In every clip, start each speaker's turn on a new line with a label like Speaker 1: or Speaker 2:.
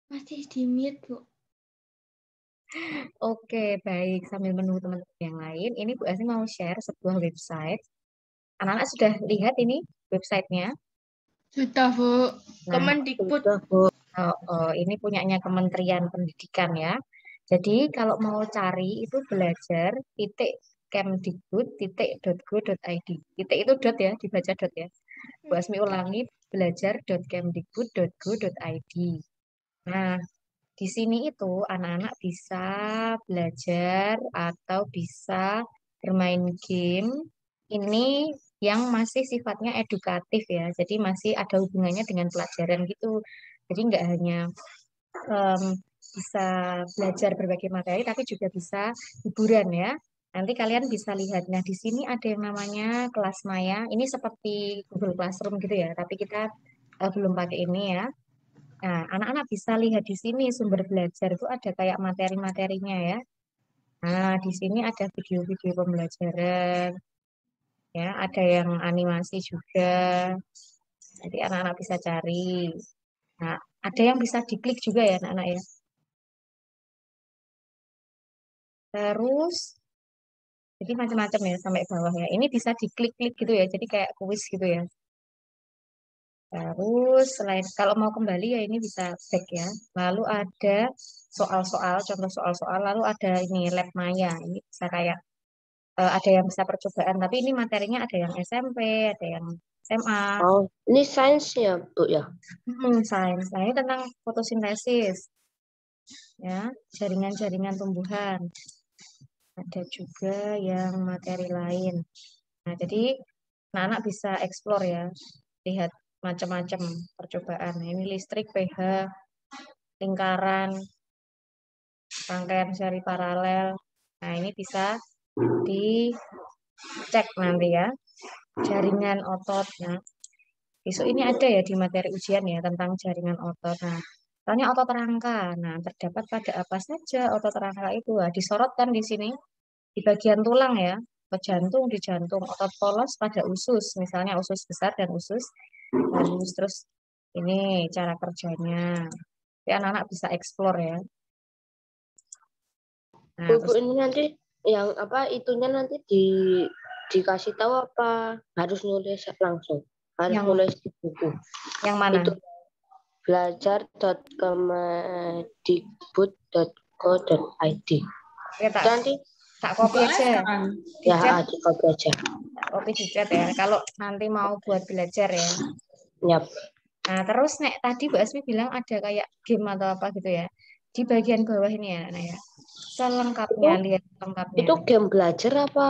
Speaker 1: Masih di mute, Bu.
Speaker 2: Oke, baik. Sambil menunggu teman-teman yang lain, ini Bu Asmi mau share sebuah website. Anak-anak sudah lihat ini websitenya?
Speaker 1: Sudah, Bu.
Speaker 2: Nah,
Speaker 1: Kemendikbud.
Speaker 2: ini punyanya Kementerian Pendidikan ya. Jadi kalau mau cari itu belajar titik kemdikbud titik.go.id. Titik itu dot ya, dibaca dot ya. Bu Asmi ulangi belajar.kemdikbud.go.id. Nah, di sini itu anak-anak bisa belajar atau bisa bermain game. Ini yang masih sifatnya edukatif ya. Jadi masih ada hubungannya dengan pelajaran gitu. Jadi nggak hanya em, bisa belajar berbagai materi, tapi juga bisa hiburan ya. Nanti kalian bisa lihat. Nah, di sini ada yang namanya kelas maya. Ini seperti Google Classroom gitu ya, tapi kita belum pakai ini ya. Nah, anak-anak bisa lihat di sini sumber belajar itu ada kayak materi-materinya ya. Nah, di sini ada video-video pembelajaran, ya, ada yang animasi juga. Jadi anak-anak bisa cari. Nah, ada yang bisa diklik juga ya anak-anak ya. Terus, jadi macam-macam ya sampai bawah ya. Ini bisa diklik-klik gitu ya, jadi kayak kuis gitu ya. Terus selain kalau mau kembali ya ini bisa back ya. Lalu ada soal-soal, contoh soal-soal. Lalu ada ini lab maya. Ini bisa kayak ada yang bisa percobaan. Tapi ini materinya ada yang SMP, ada yang SMA.
Speaker 3: Oh, ini sainsnya, Bu ya?
Speaker 2: Sains. Nah ini tentang fotosintesis, ya, jaringan-jaringan tumbuhan. Ada juga yang materi lain. Nah jadi anak-anak bisa explore ya, lihat macam-macam percobaan. Ini listrik, pH, lingkaran, rangkaian seri paralel. Nah, ini bisa dicek nanti ya. Jaringan otot. Nah, besok ini ada ya di materi ujian ya tentang jaringan otot. Nah, tanya otot rangka. Nah, terdapat pada apa saja otot rangka itu? Nah, disorotkan di sini di bagian tulang ya. Otot jantung di jantung, otot polos pada usus, misalnya usus besar dan usus halus. Terus ini cara kerjanya. Jadi anak-anak bisa explore ya. Nah,
Speaker 3: Bu,
Speaker 2: terus
Speaker 3: ini nanti yang apa itunya nanti dikasih tahu apa harus nulis langsung? Harus
Speaker 2: yang
Speaker 3: nulis di buku.
Speaker 2: yang mana?
Speaker 3: Itu belajar.kemdikbud.go.id.
Speaker 2: Ya,
Speaker 3: Nanti
Speaker 2: tak copy aja di
Speaker 3: ya
Speaker 2: chat,
Speaker 3: di copy aja.
Speaker 2: copy di chat ya. Kalau nanti mau buat belajar ya.
Speaker 3: Yap.
Speaker 2: Nah, terus nek tadi Bu Asmi bilang ada kayak game atau apa gitu ya. Di bagian bawah ini ya, nah ya. Selengkapnya,
Speaker 3: Itu
Speaker 2: lihat lengkapnya.
Speaker 3: itu game belajar apa?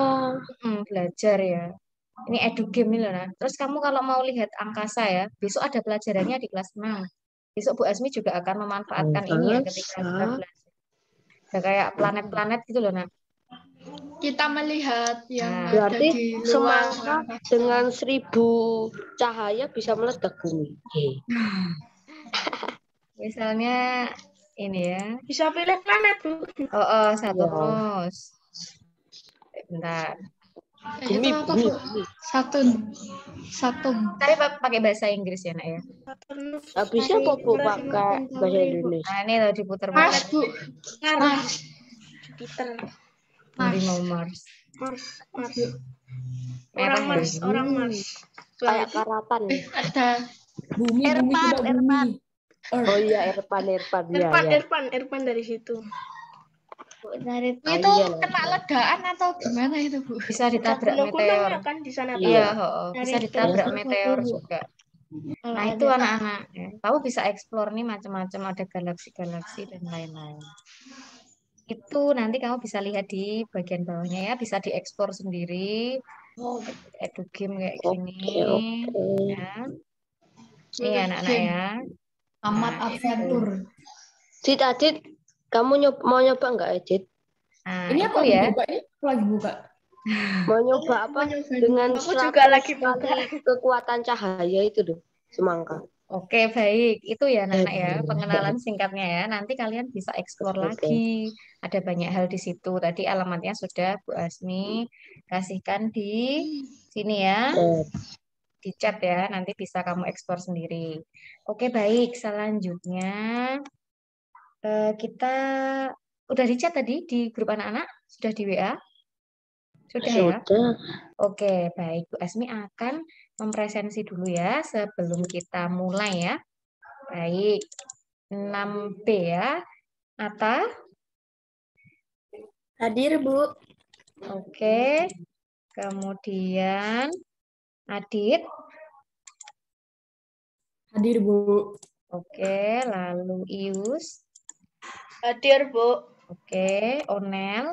Speaker 2: Belajar ya. Ini edu game ini loh. Nah. Terus kamu kalau mau lihat angkasa ya, besok ada pelajarannya di kelas 6. Besok Bu Asmi juga akan memanfaatkan ini ya ketika kita
Speaker 3: Angkasa.
Speaker 2: belajar. Ada kayak planet-planet gitu loh, nah.
Speaker 1: Kita melihat yang
Speaker 2: Nah,
Speaker 1: ada
Speaker 3: Berarti
Speaker 1: di luar
Speaker 3: semangka
Speaker 1: angkasa.
Speaker 3: dengan 1000 cahaya bisa meledak bumi.
Speaker 2: misalnya ini ya.
Speaker 1: Bisa pilih planet, Bu.
Speaker 2: Oh,
Speaker 3: Ya.
Speaker 2: Saturnus. Bentar.
Speaker 1: Itu apa, Bu? Saturn.
Speaker 2: Tapi pakai bahasa Inggris ya, nak ya.
Speaker 3: Habisnya apa Bu pakai bahasa Indonesia?
Speaker 2: Nah, ini loh
Speaker 1: Mars,
Speaker 2: diputer-puter.
Speaker 1: Bu. Mars.
Speaker 4: Jupiter.
Speaker 2: Nanti mau Mars.
Speaker 4: Mars.
Speaker 2: Merah ya.
Speaker 4: Orang Mars.
Speaker 3: Kayak karatan.
Speaker 1: Ada
Speaker 5: Bumi
Speaker 4: Erpan,
Speaker 5: coba
Speaker 4: Erpan.
Speaker 5: bumi.
Speaker 3: Oh iya, Erpan ya, ya.
Speaker 4: Erpan dari situ.
Speaker 1: itu
Speaker 3: iya,
Speaker 1: kena ledakan atau gimana itu, Bu?
Speaker 2: Bisa ditabrak
Speaker 4: Gunung-gunung
Speaker 2: meteor.
Speaker 4: ya kan di sana.
Speaker 3: Iya.
Speaker 2: Bisa ditabrak meteor juga. Nah, itu anak-anak ya. Tahu bisa explore nih macam-macam, ada galaksi-galaksi dan lain-lain. Itu nanti kamu bisa lihat di bagian bawahnya ya, bisa dieksplor sendiri. Edu game kayak gini.
Speaker 3: Oke.
Speaker 2: Ya. Nih anak-anak ya.
Speaker 5: Amat
Speaker 2: Nah,
Speaker 5: adventure.
Speaker 3: Adit, kamu mau nyoba nggak, Edit?
Speaker 2: Nah,
Speaker 5: Ini
Speaker 2: itu
Speaker 5: apa
Speaker 2: ya.
Speaker 5: dibuka ini? Lagi buka.
Speaker 3: Mau nyoba apa? Dengan
Speaker 4: Aku
Speaker 3: 100
Speaker 4: juga lagi buka.
Speaker 3: kali kekuatan cahaya itu loh, semangka.
Speaker 2: Oke, baik. Itu ya anak-anak ya, pengenalan singkatnya ya. Nanti kalian bisa eksplor
Speaker 3: Oke.
Speaker 2: lagi. Ada banyak hal di situ. Tadi alamatnya sudah Bu Asmi kasihkan di sini ya, di chat ya. Nanti bisa kamu eksplor sendiri. Oke, baik. Selanjutnya Kita udah di chat tadi di grup anak-anak, sudah di WA? Sudah ya?
Speaker 3: Sudah.
Speaker 2: Oke, baik. Bu Asmi akan mempresensi dulu ya sebelum kita mulai ya. Baik. 6B ya. Ata?
Speaker 4: Hadir, Bu.
Speaker 2: Oke. Kemudian Adit.
Speaker 5: Hadir, Bu.
Speaker 2: Oke, lalu Ius.
Speaker 4: Hadir, Bu.
Speaker 2: Oke, Onel.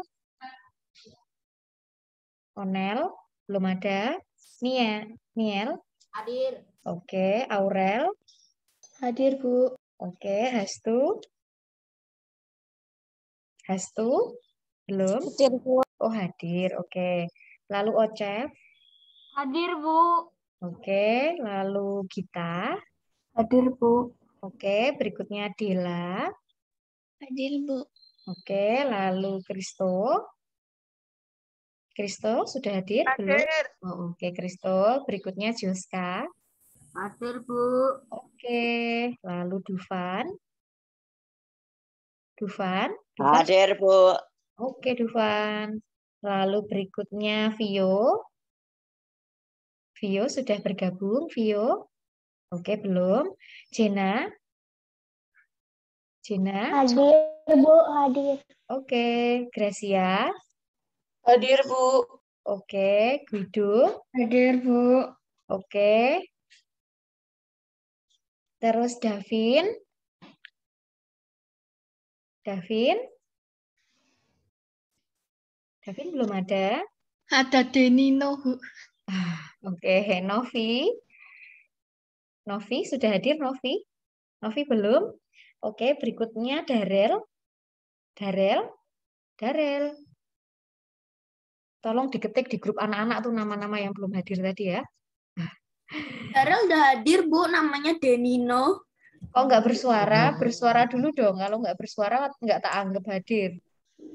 Speaker 2: Onel, belum ada. Niel.
Speaker 3: Hadir.
Speaker 2: Oke, Aurel.
Speaker 1: Hadir, Bu.
Speaker 2: Oke, Hastu. Hastu, belum?
Speaker 3: Hadir, Bu.
Speaker 2: Oh, hadir. Oke. Lalu Ocep.
Speaker 3: Hadir, Bu.
Speaker 2: Oke, lalu Gita.
Speaker 1: Hadir, Bu.
Speaker 2: Oke, berikutnya Dila.
Speaker 1: Hadir, Bu.
Speaker 2: Oke, lalu Kristo. Kristo sudah hadir belum? Oh, oke, Kristo. Berikutnya Juska.
Speaker 3: Hadir, Bu.
Speaker 2: Oke, lalu Dufan. Dufan.
Speaker 6: Hadir, Bu.
Speaker 2: Oke, Dufan. Lalu berikutnya Vio. Vio sudah bergabung, Vio. Oke, belum. Jena. Jena.
Speaker 1: Hadir, Bu. Hadir.
Speaker 2: Oke, Gracia.
Speaker 4: Hadir, Bu.
Speaker 2: Oke, Guido.
Speaker 1: Hadir, Bu.
Speaker 2: Oke. Terus Davin. Davin. Davin belum ada.
Speaker 1: Ada Denino, Bu.
Speaker 2: Oke, Novi. Novi sudah hadir, Novi? Novi belum? Oke, berikutnya Darel. Darel. Darel. Tolong diketik di grup anak-anak tuh nama-nama yang belum hadir tadi ya.
Speaker 4: Darel udah hadir, Bu. Namanya Denino.
Speaker 2: Kok nggak bersuara? Bersuara dulu dong. Kalau nggak bersuara nggak tak anggap hadir.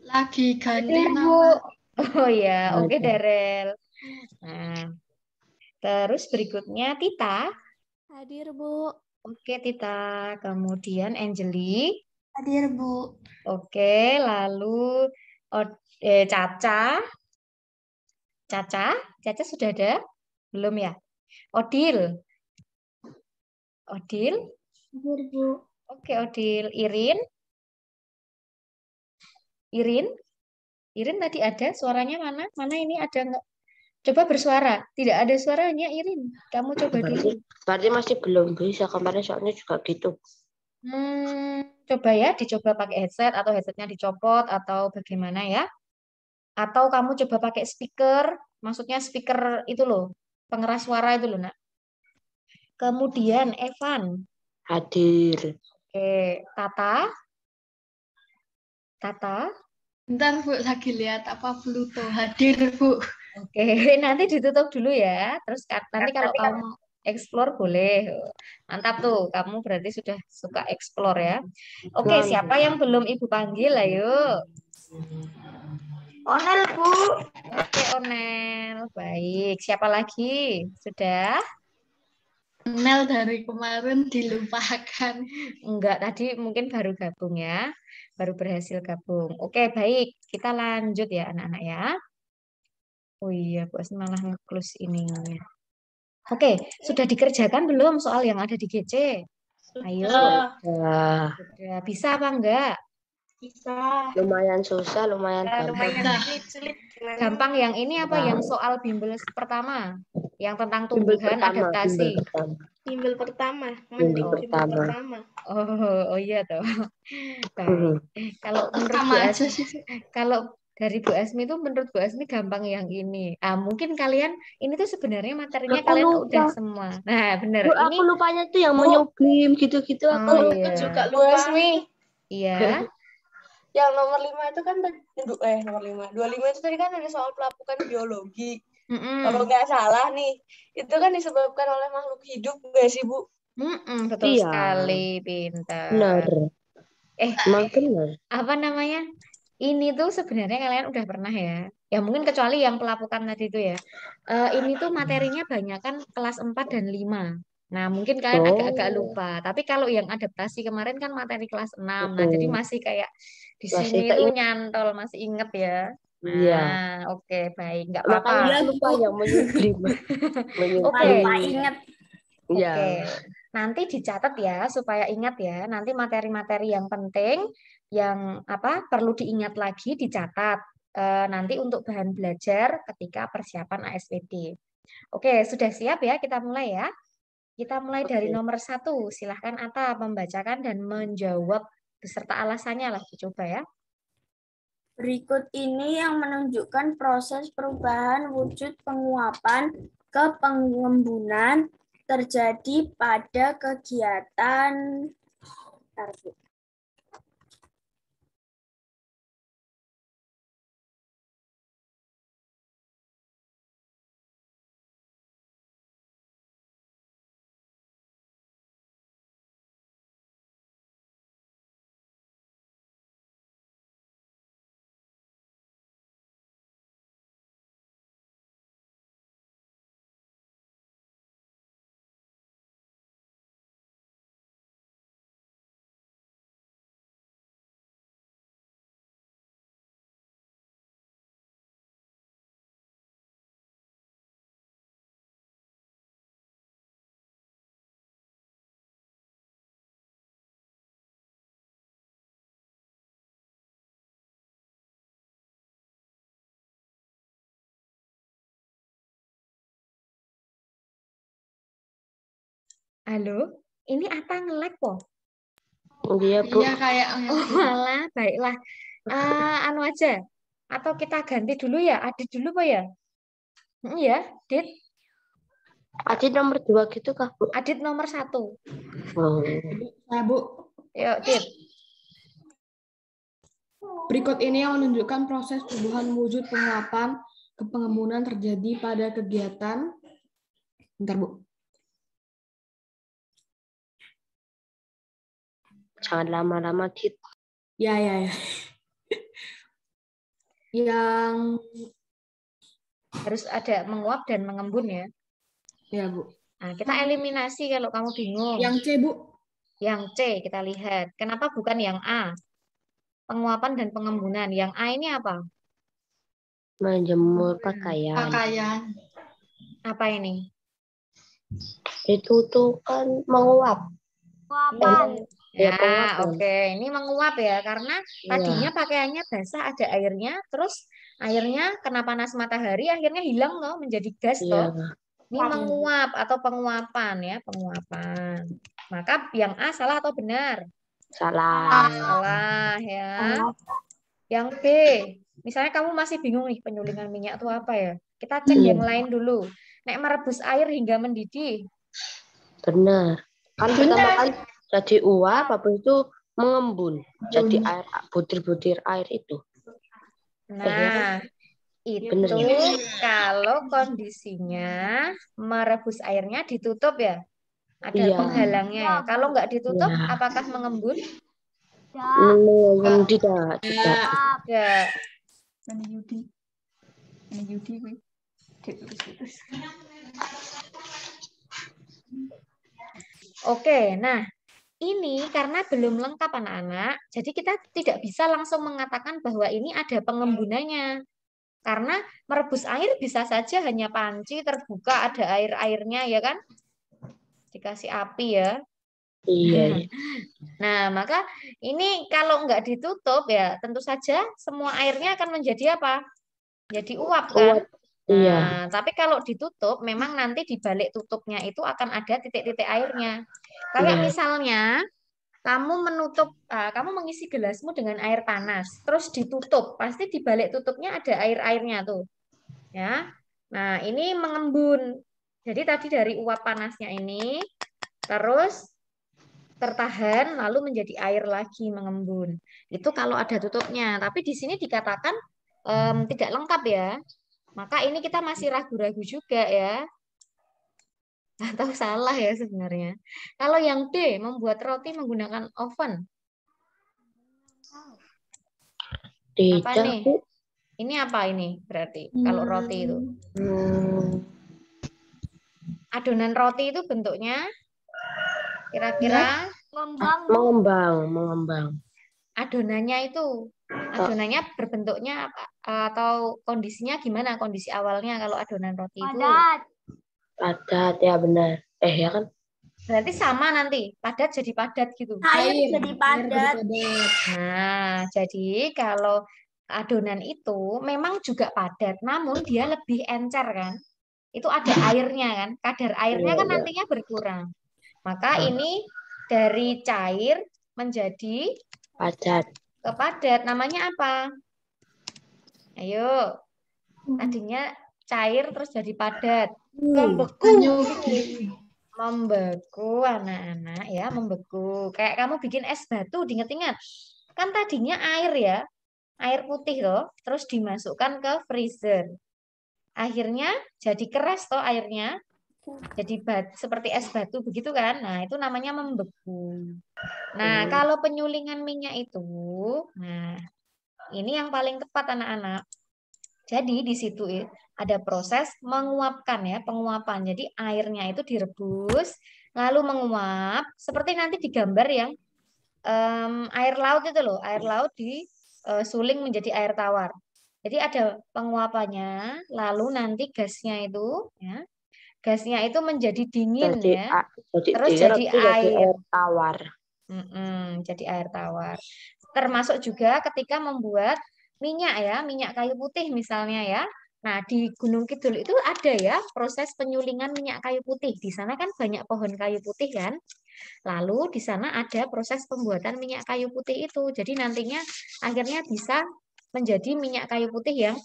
Speaker 1: Lagi ganti
Speaker 3: Hadir, Bu.
Speaker 1: nama.
Speaker 2: Oh ya, oke Darel. Nah, terus berikutnya Tita.
Speaker 4: Hadir, Bu.
Speaker 2: Oke Tita. Kemudian Angeli.
Speaker 1: Hadir, Bu.
Speaker 2: Oke, lalu Caca. Caca. Caca sudah ada? Belum ya? Odil. Odil.
Speaker 1: Hadir, Bu.
Speaker 2: Oke, Odil. Irin. Irin. Irin tadi ada, suaranya mana? Mana ini ada nggak? Coba bersuara. Tidak ada suaranya, Irin. Kamu coba dulu.
Speaker 3: Berarti masih belum bisa. Kemarin soalnya juga gitu.
Speaker 2: Coba ya, dicoba pakai headset atau headsetnya dicopot atau bagaimana ya? Atau kamu coba pakai speaker, maksudnya speaker itu loh, pengeras suara itu loh, Nak. Kemudian Evan.
Speaker 3: Hadir.
Speaker 2: Oke, Tata. Tata.
Speaker 1: Bentar, Bu. Lagi lihat apa Pluto. Hadir, Bu.
Speaker 2: Oke, nanti ditutup dulu ya. Terus nanti kalau kamu mau explore boleh. Mantap tuh, kamu berarti sudah suka explore ya. Oke,
Speaker 3: Mantap.
Speaker 2: siapa yang belum Ibu panggil? Ayo.
Speaker 4: Onel, Bu.
Speaker 2: Oke, Onel. Baik, siapa lagi? Sudah?
Speaker 1: Nel dari kemarin dilupakan.
Speaker 2: Enggak, tadi mungkin baru gabung ya. Baru berhasil gabung. Oke, baik. Kita lanjut ya anak-anak ya. Oh iya, Bu Asmi malah nge-close ininya. Oke, sudah dikerjakan belum soal yang ada di GC? Ayo,
Speaker 3: Nah,
Speaker 2: sudah bisa apa enggak?
Speaker 4: Bisa.
Speaker 3: lumayan susah, lumayan gampang.
Speaker 4: Lumayan
Speaker 1: Nah.
Speaker 4: sulit. Gimana?
Speaker 2: Gampang yang ini apa?
Speaker 3: Nah.
Speaker 2: Yang soal bimbel pertama? Yang tentang
Speaker 3: Bimbel
Speaker 2: tumbuhan
Speaker 3: pertama,
Speaker 2: adaptasi.
Speaker 3: bimbel pertama.
Speaker 4: Bimbel pertama.
Speaker 3: Bimbel
Speaker 4: Mending
Speaker 3: pertama.
Speaker 4: pertama.
Speaker 2: Oh iya toh. Baik. Kalau menurut Bu
Speaker 1: Sama aja
Speaker 2: Asmi,
Speaker 1: sih.
Speaker 2: kalau dari Bu Asmi itu menurut Bu Asmi gampang yang ini. Mungkin kalian ini tuh sebenarnya materinya
Speaker 3: Aku
Speaker 2: kalian
Speaker 3: lupa.
Speaker 2: udah semua. Nah, bener.
Speaker 3: Bu,
Speaker 2: Ini
Speaker 3: aku lupanya tuh yang menyublim gitu-gitu.
Speaker 2: oh
Speaker 3: Aku
Speaker 2: iya.
Speaker 4: Juga
Speaker 6: Bu
Speaker 4: lupa.
Speaker 6: Asmi,
Speaker 2: Iya.
Speaker 6: yang nomor 5 itu kan nomor 5. 25 itu tadi kan ada soal pelapukan biologi. Kalau nggak salah nih, itu kan disebabkan oleh makhluk hidup nggak sih, Bu?
Speaker 2: Betul
Speaker 3: Iya.
Speaker 2: sekali, pintar.
Speaker 3: benar.
Speaker 2: Eh,
Speaker 3: Emang benar.
Speaker 2: apa namanya? Ini tuh sebenarnya kalian udah pernah ya. Ya mungkin kecuali yang pelapukan tadi itu ya. Ini tuh materinya banyak kan kelas 4 dan 5. Nah, mungkin kalian agak-agak
Speaker 3: Oh,
Speaker 2: lupa. Tapi kalau yang adaptasi kemarin kan materi kelas 6. Nah, jadi masih kayak di
Speaker 3: masih
Speaker 2: sini tuh
Speaker 3: keinget.
Speaker 2: nyantol, masih inget ya.
Speaker 3: Iya.
Speaker 2: Nah, oke, baik. Nggak
Speaker 3: Makanya
Speaker 2: apa-apa.
Speaker 4: Iya,
Speaker 3: lupa
Speaker 4: Bu.
Speaker 3: yang menyuplin.
Speaker 2: Oke,
Speaker 4: Lupa inget.
Speaker 3: Iya.
Speaker 2: oke. Nanti dicatat ya, supaya ingat ya. Nanti materi-materi yang penting, yang perlu diingat lagi, dicatat. Nanti untuk bahan belajar ketika persiapan ASPD. Oke, sudah siap ya? Kita mulai ya. Kita mulai dari
Speaker 3: Oke.
Speaker 2: nomor 1. Silahkan Atta membacakan dan menjawab beserta alasannya lah. Coba ya.
Speaker 4: Berikut ini yang menunjukkan proses perubahan wujud penguapan ke pengembunan terjadi pada kegiatan. Bentar, Bu.
Speaker 2: Halo, ini Atta nge-lag kok.
Speaker 3: Iya, Bu.
Speaker 1: Iya kayaknya.
Speaker 2: Oh, alah, baiklah. Anu aja. Atau kita ganti dulu ya, Adit dulu Pak ya? Iya, Adit.
Speaker 3: Adit nomor 2 gitu kah, Bu?
Speaker 2: Adit nomor 1.
Speaker 3: Oh.
Speaker 5: Saya, Bu.
Speaker 2: Yuk, Adit.
Speaker 5: Berikut ini yang menunjukkan proses perubahan wujud penguapan ke pengembunan terjadi pada kegiatan. Bentar, Bu.
Speaker 3: Jangan lama-lama, Dit.
Speaker 5: Ya. Yang
Speaker 2: Harus ada menguap dan mengembun ya.
Speaker 5: ya, Bu.
Speaker 2: Nah, kita eliminasi kalau kamu bingung.
Speaker 5: Yang C, Bu.
Speaker 2: Yang C kita lihat. Kenapa bukan yang A? Penguapan dan pengembunan. Yang A ini apa?
Speaker 3: Menjemur pakaian.
Speaker 1: Pakaian.
Speaker 2: Apa ini?
Speaker 3: Itu tuh kan menguap.
Speaker 2: Ya,
Speaker 3: penguapan.
Speaker 2: oke. Ini menguap ya, karena tadinya pakaiannya basah ada airnya, terus airnya kena panas matahari, akhirnya hilang loh, menjadi gas
Speaker 3: Iya.
Speaker 2: toh. Ini menguap atau penguapan ya, penguapan. Maka yang A salah atau benar?
Speaker 3: Salah.
Speaker 2: Salah ya. Yang B, misalnya kamu masih bingung nih penyulingan minyak itu apa ya? Kita cek
Speaker 3: Iya.
Speaker 2: yang lain dulu. Nek merebus air hingga mendidih.
Speaker 3: Benar. Kan pertama kan jadi uap, habis itu mengembun. Jadi air, butir-butir air itu.
Speaker 2: Nah, itu
Speaker 3: Bener ya?
Speaker 2: kalau kondisinya merebus airnya ditutup ya. Ada
Speaker 3: Iya.
Speaker 2: penghalangnya ya. Kalau nggak ditutup,
Speaker 3: Iya.
Speaker 2: apakah mengembun?
Speaker 3: Tidak.
Speaker 2: Tidak.
Speaker 1: Mana Yudi? Mana Yudi, gue. Terus.
Speaker 2: Oke, nah ini karena belum lengkap anak-anak, jadi kita tidak bisa langsung mengatakan bahwa ini ada pengembunannya. Karena merebus air bisa saja hanya panci terbuka, ada air-airnya ya kan? Dikasih api ya.
Speaker 3: Iya.
Speaker 2: Nah, maka ini kalau nggak ditutup ya tentu saja semua airnya akan menjadi apa? Jadi uap kan?
Speaker 3: Uap. Iya.
Speaker 2: Nah, tapi kalau ditutup memang nanti di balik tutupnya itu akan ada titik-titik airnya. Kayak
Speaker 3: Iya.
Speaker 2: misalnya kamu mengisi gelasmu dengan air panas, terus ditutup, pasti di balik tutupnya ada air-airnya tuh. Ya. Nah, ini mengembun. Jadi tadi dari uap panasnya ini terus tertahan lalu menjadi air lagi mengembun. Itu kalau ada tutupnya. Tapi di sini dikatakan tidak lengkap ya. Maka ini kita masih ragu-ragu juga ya. Atau salah ya sebenarnya. Kalau yang D, membuat roti menggunakan oven. Apa
Speaker 3: Tidak,
Speaker 2: nih?
Speaker 3: Bu.
Speaker 2: Ini apa ini berarti? Kalau roti itu. Adonan roti itu bentuknya kira-kira
Speaker 3: Mengembang.
Speaker 2: adonannya itu, adonannya berbentuknya apa, atau kondisinya gimana, kondisi awalnya kalau adonan roti itu?
Speaker 3: Padat, ya benar. Ya kan?
Speaker 2: Berarti sama nanti, padat jadi padat gitu.
Speaker 4: Air jadi
Speaker 5: Air
Speaker 4: padat.
Speaker 5: jadi padat.
Speaker 2: Nah, jadi kalau adonan itu memang juga padat, namun dia lebih encer kan. Itu ada airnya kan, kadar airnya kan
Speaker 3: Iya.
Speaker 2: nantinya berkurang. Maka
Speaker 3: Nah.
Speaker 2: ini dari cair menjadi
Speaker 3: Padat.
Speaker 2: ke padat. Namanya apa? Ayo, tadinya cair terus jadi padat.
Speaker 1: Banyu.
Speaker 2: Membeku anak-anak ya, membeku. Kayak kamu bikin es batu, diinget-ingat. Kan tadinya air ya, air putih loh, terus dimasukkan ke freezer. Akhirnya jadi keras toh airnya. Jadi seperti es batu begitu kan. Nah, itu namanya membeku. Nah, kalau penyulingan minyak itu, nah ini yang paling tepat anak-anak. Jadi di situ ada proses menguapkan ya, penguapan. Jadi airnya itu direbus, lalu menguap, seperti nanti di gambar yang air laut itu loh, air laut disuling menjadi air tawar. Jadi ada penguapannya, lalu nanti gasnya itu, ya, gasnya itu menjadi dingin
Speaker 3: Jadi,
Speaker 2: ya, terus
Speaker 3: dingin,
Speaker 2: jadi
Speaker 3: itu jadi
Speaker 2: air.
Speaker 3: air tawar.
Speaker 2: Jadi air tawar. Termasuk juga ketika membuat minyak ya, minyak kayu putih misalnya ya. Nah, di Gunung Kidul itu ada ya proses penyulingan minyak kayu putih. Di sana kan banyak pohon kayu putih kan. Lalu di sana ada proses pembuatan minyak kayu putih itu. Jadi nantinya akhirnya bisa menjadi minyak kayu putih yang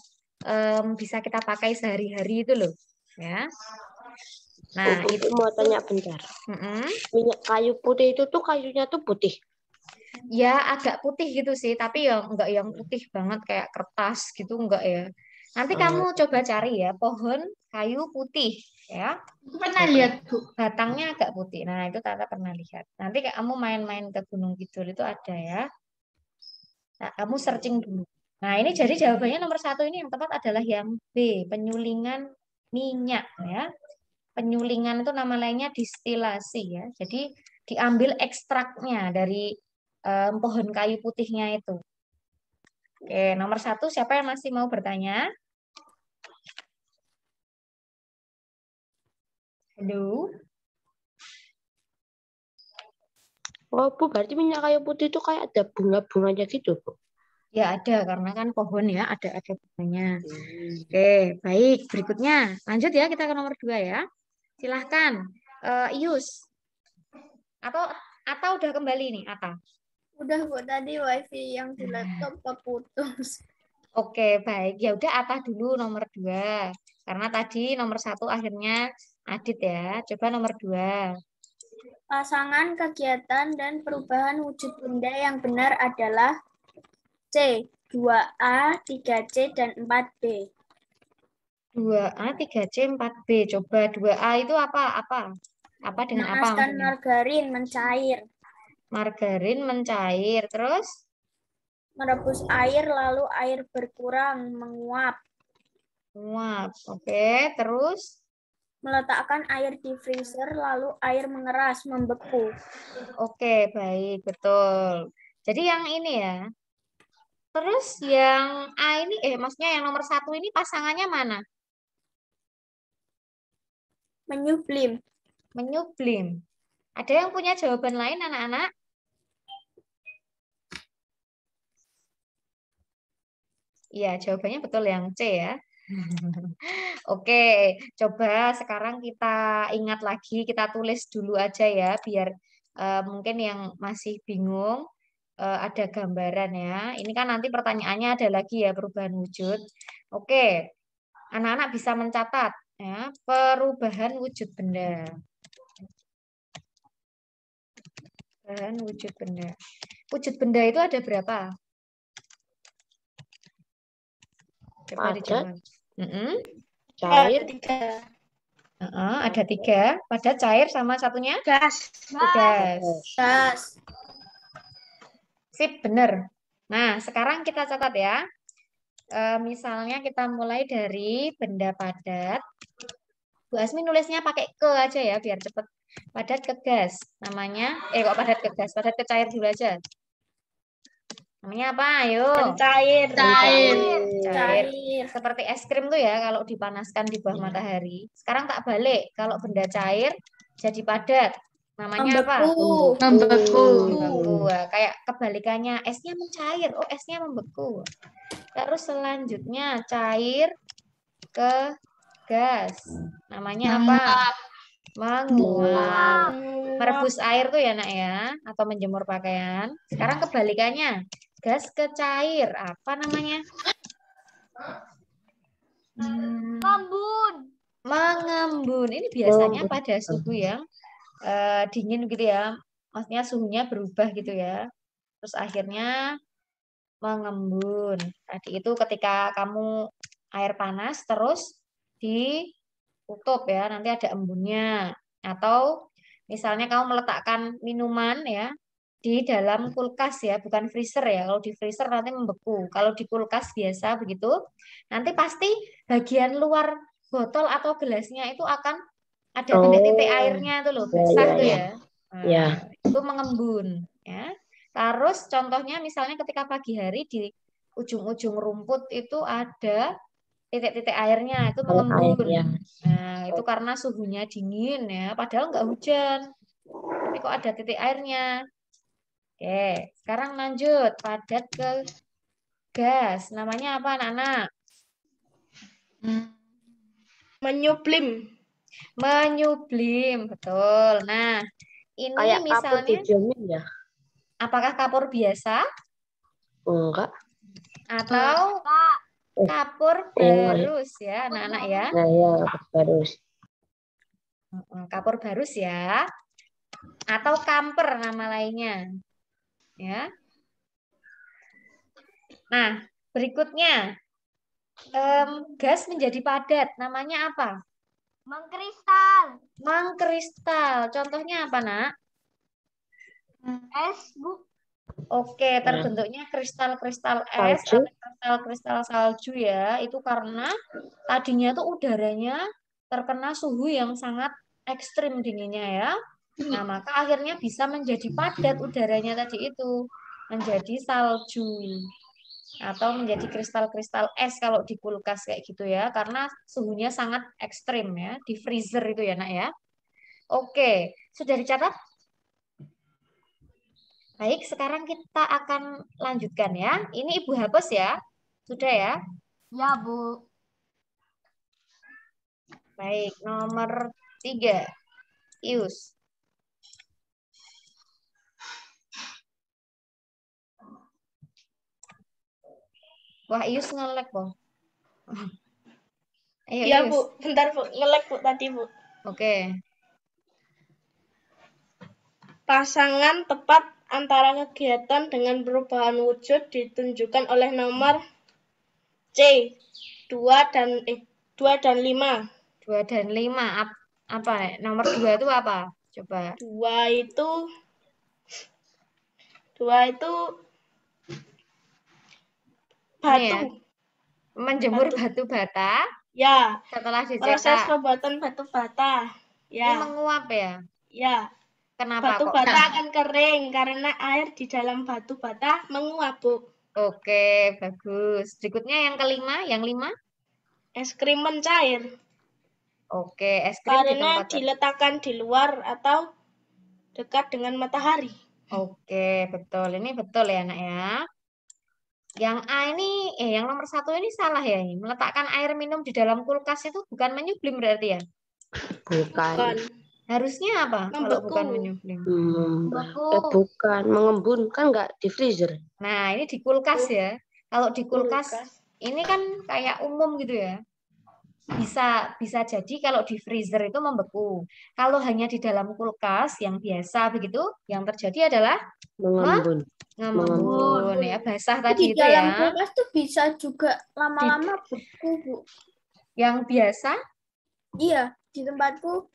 Speaker 2: bisa kita pakai sehari-hari itu loh. Ya. Nah,
Speaker 3: itu mau tanya bentar. Minyak kayu putih itu tuh kayunya tuh putih.
Speaker 2: Ya agak putih gitu sih, tapi ya enggak yang putih banget kayak kertas gitu, enggak ya. Nanti kamu coba cari ya pohon kayu putih ya.
Speaker 1: Pernah lihat, Bu.
Speaker 2: Batangnya agak putih. Nah, itu Tata pernah lihat. Nanti kamu main-main ke Gunung Kidul itu ada ya. Nah, kamu searching dulu. Nah, ini jadi jawabannya nomor 1 ini yang tepat adalah yang B, penyulingan minyak ya. Penyulingan itu nama lainnya distilasi ya. Jadi diambil ekstraknya dari pohon kayu putihnya itu. Oke, nomor 1 siapa yang masih mau bertanya? Halo?
Speaker 3: Oh, Bu, berarti minyak kayu putih itu kayak ada bunga-bunganya gitu, Bu?
Speaker 2: Ya ada, karena kan pohon ya, ada bunganya. Oke, baik. Berikutnya, lanjut ya, kita ke nomor 2 ya. Silahkan, Ius. Atau udah kembali nih, Ata?
Speaker 4: Udah Bu, tadi wifi yang di laptop keputus.
Speaker 2: Oke, baik. Ya udah Ata dulu nomor 2. Karena tadi nomor 1 akhirnya Adit ya. Coba nomor 2.
Speaker 4: Pasangan kegiatan dan perubahan wujud benda yang benar adalah C. 2A, 3C, dan 4B.
Speaker 2: 2A, 3C, 4B. Coba 2A itu apa? Apa dengan apa?
Speaker 4: Panaskan margarin mencair.
Speaker 2: Margarin mencair. Terus?
Speaker 4: Merebus air, lalu air berkurang, menguap.
Speaker 2: Menguap. Oke, terus?
Speaker 4: Meletakkan air di freezer, lalu air mengeras, membeku.
Speaker 2: Oke, baik. Betul. Jadi yang ini ya. Terus yang A ini, maksudnya yang nomor 1 ini pasangannya mana?
Speaker 4: Menyublim.
Speaker 2: Menyublim. Ada yang punya jawaban lain, anak-anak? Iya, jawabannya betul yang C ya. Oke, coba sekarang kita ingat lagi, kita tulis dulu aja ya, biar mungkin yang masih bingung ada gambaran ya. Ini kan nanti pertanyaannya ada lagi ya, perubahan wujud. Oke, anak-anak bisa mencatat ya, perubahan wujud benda. Perubahan wujud benda. Wujud benda itu ada berapa? Coba dijawab.
Speaker 3: Cair.
Speaker 2: Ada 3. Padat, cair, sama satunya?
Speaker 6: Gas.
Speaker 4: Gas.
Speaker 2: Sip, benar. Nah, sekarang kita catat ya. Misalnya kita mulai dari benda padat. Bu Asmi nulisnya pakai ke aja ya biar cepet. Padat ke gas. Namanya, kok padat ke gas? Padat ke cair dulu aja. Namanya apa? Ayo.
Speaker 6: Mencair.
Speaker 1: Cair.
Speaker 2: Cair. Seperti es krim tuh ya kalau dipanaskan di bawah matahari. Sekarang tak balik. Kalau benda cair jadi padat. Namanya apa?
Speaker 1: Membeku.
Speaker 2: Membeku. Nah, kayak kebalikannya, esnya mencair. Oh, esnya membeku. Terus selanjutnya cair ke gas. Namanya apa? Menguap. Merebus air tuh ya nak ya, atau menjemur pakaian. Sekarang kebalikannya, gas ke cair. Apa namanya? Mengembun. Ini biasanya pada suhu yang dingin gitu ya. Maksudnya suhunya berubah gitu ya. Terus akhirnya mengembun. Tadi itu ketika kamu air panas terus ditutup ya, nanti ada embunnya. Atau misalnya kamu meletakkan minuman ya di dalam kulkas ya, bukan freezer ya. Kalau di freezer nanti membeku. Kalau di kulkas biasa begitu, nanti pasti bagian luar botol atau gelasnya itu akan ada titik-titik airnya itu loh, basah tuh ya. Nah, itu mengembun ya. Terus contohnya misalnya ketika pagi hari di ujung-ujung rumput itu ada titik-titik airnya, itu mengembun. Nah, itu karena suhunya dingin ya, padahal nggak hujan. Tapi kok ada titik airnya. Oke, sekarang lanjut padat ke gas. Namanya apa anak-anak?
Speaker 6: Menyublim.
Speaker 2: Menyublim, betul. Nah, ini
Speaker 3: Kayak kapur
Speaker 2: misalnya
Speaker 3: didiamin ya?
Speaker 2: apakah kapur biasa
Speaker 3: Enggak.
Speaker 2: atau kapur barus ya anak-anak ya?
Speaker 3: Nah ya, barus.
Speaker 2: Kapur barus ya. Atau kamper nama lainnya. Ya. Nah, berikutnya gas menjadi padat. Namanya apa? Mengkristal. Contohnya apa, Nak?
Speaker 4: Es, Bu.
Speaker 2: Oke, terbentuknya kristal-kristal es atau kristal-kristal salju ya. Itu karena tadinya tuh udaranya terkena suhu yang sangat ekstrim dinginnya ya. Nah, maka akhirnya bisa menjadi padat udaranya tadi itu. Menjadi salju. Atau menjadi kristal-kristal es kalau di kulkas kayak gitu ya. Karena suhunya sangat ekstrim ya. Di freezer itu ya, Nak ya. Oke, sudah dicatat? Baik, sekarang kita akan lanjutkan ya. Ini Ibu hapus ya. Sudah ya?
Speaker 4: Ya, Bu.
Speaker 2: Baik, nomor 3. Ius. Wah, Ius nge-lag, Po. Ayo,
Speaker 6: Iya,
Speaker 2: Ius.
Speaker 6: Bu. Bentar, Bu. Nge-lag, Bu, tadi, Bu.
Speaker 2: Oke.
Speaker 6: Pasangan tepat antara kegiatan dengan perubahan wujud ditunjukkan oleh nomor C. 2 dan 5.
Speaker 2: 2 dan 5. Apa? Nomor 2 itu apa? Coba.
Speaker 6: 2 itu batu.
Speaker 2: Ini ya. Menjemur batu bata.
Speaker 6: Ya.
Speaker 2: Setelah
Speaker 6: Proses
Speaker 2: dicetak.
Speaker 6: pembuatan batu bata.
Speaker 2: Ini
Speaker 6: Ya.
Speaker 2: menguap ya?
Speaker 6: Ya.
Speaker 2: Kenapa
Speaker 6: Batu
Speaker 2: kok?
Speaker 6: bata akan kering karena air di dalam batu bata menguap, Bu.
Speaker 2: Oke, bagus. Berikutnya yang kelima, yang 5.
Speaker 6: Es krim mencair
Speaker 2: Oke, es krim di
Speaker 6: karena
Speaker 2: tempat
Speaker 6: diletakkan di luar atau dekat dengan matahari.
Speaker 2: Oke, betul. Ini betul ya, Nak ya. Yang A ini, yang nomor 1 ini salah ya. Ini. Meletakkan air minum di dalam kulkas itu bukan menyublim berarti ya?
Speaker 3: Bukan.
Speaker 2: Harusnya apa kalau
Speaker 6: Membeku.
Speaker 2: bukan menyublim?
Speaker 3: Bukan. Mengembun. Kan nggak di freezer.
Speaker 2: Nah, ini di kulkas ya. Kalau di kulkas, ini kan kayak umum gitu ya. Bisa jadi kalau di freezer itu membeku. Kalau hanya di dalam kulkas yang biasa begitu, yang terjadi adalah mengembun ya, basah tadi itu
Speaker 4: Di dalam
Speaker 2: ya.
Speaker 4: kulkas tuh bisa juga lama-lama beku, Bu.
Speaker 2: Yang biasa?
Speaker 4: Iya, di tempatku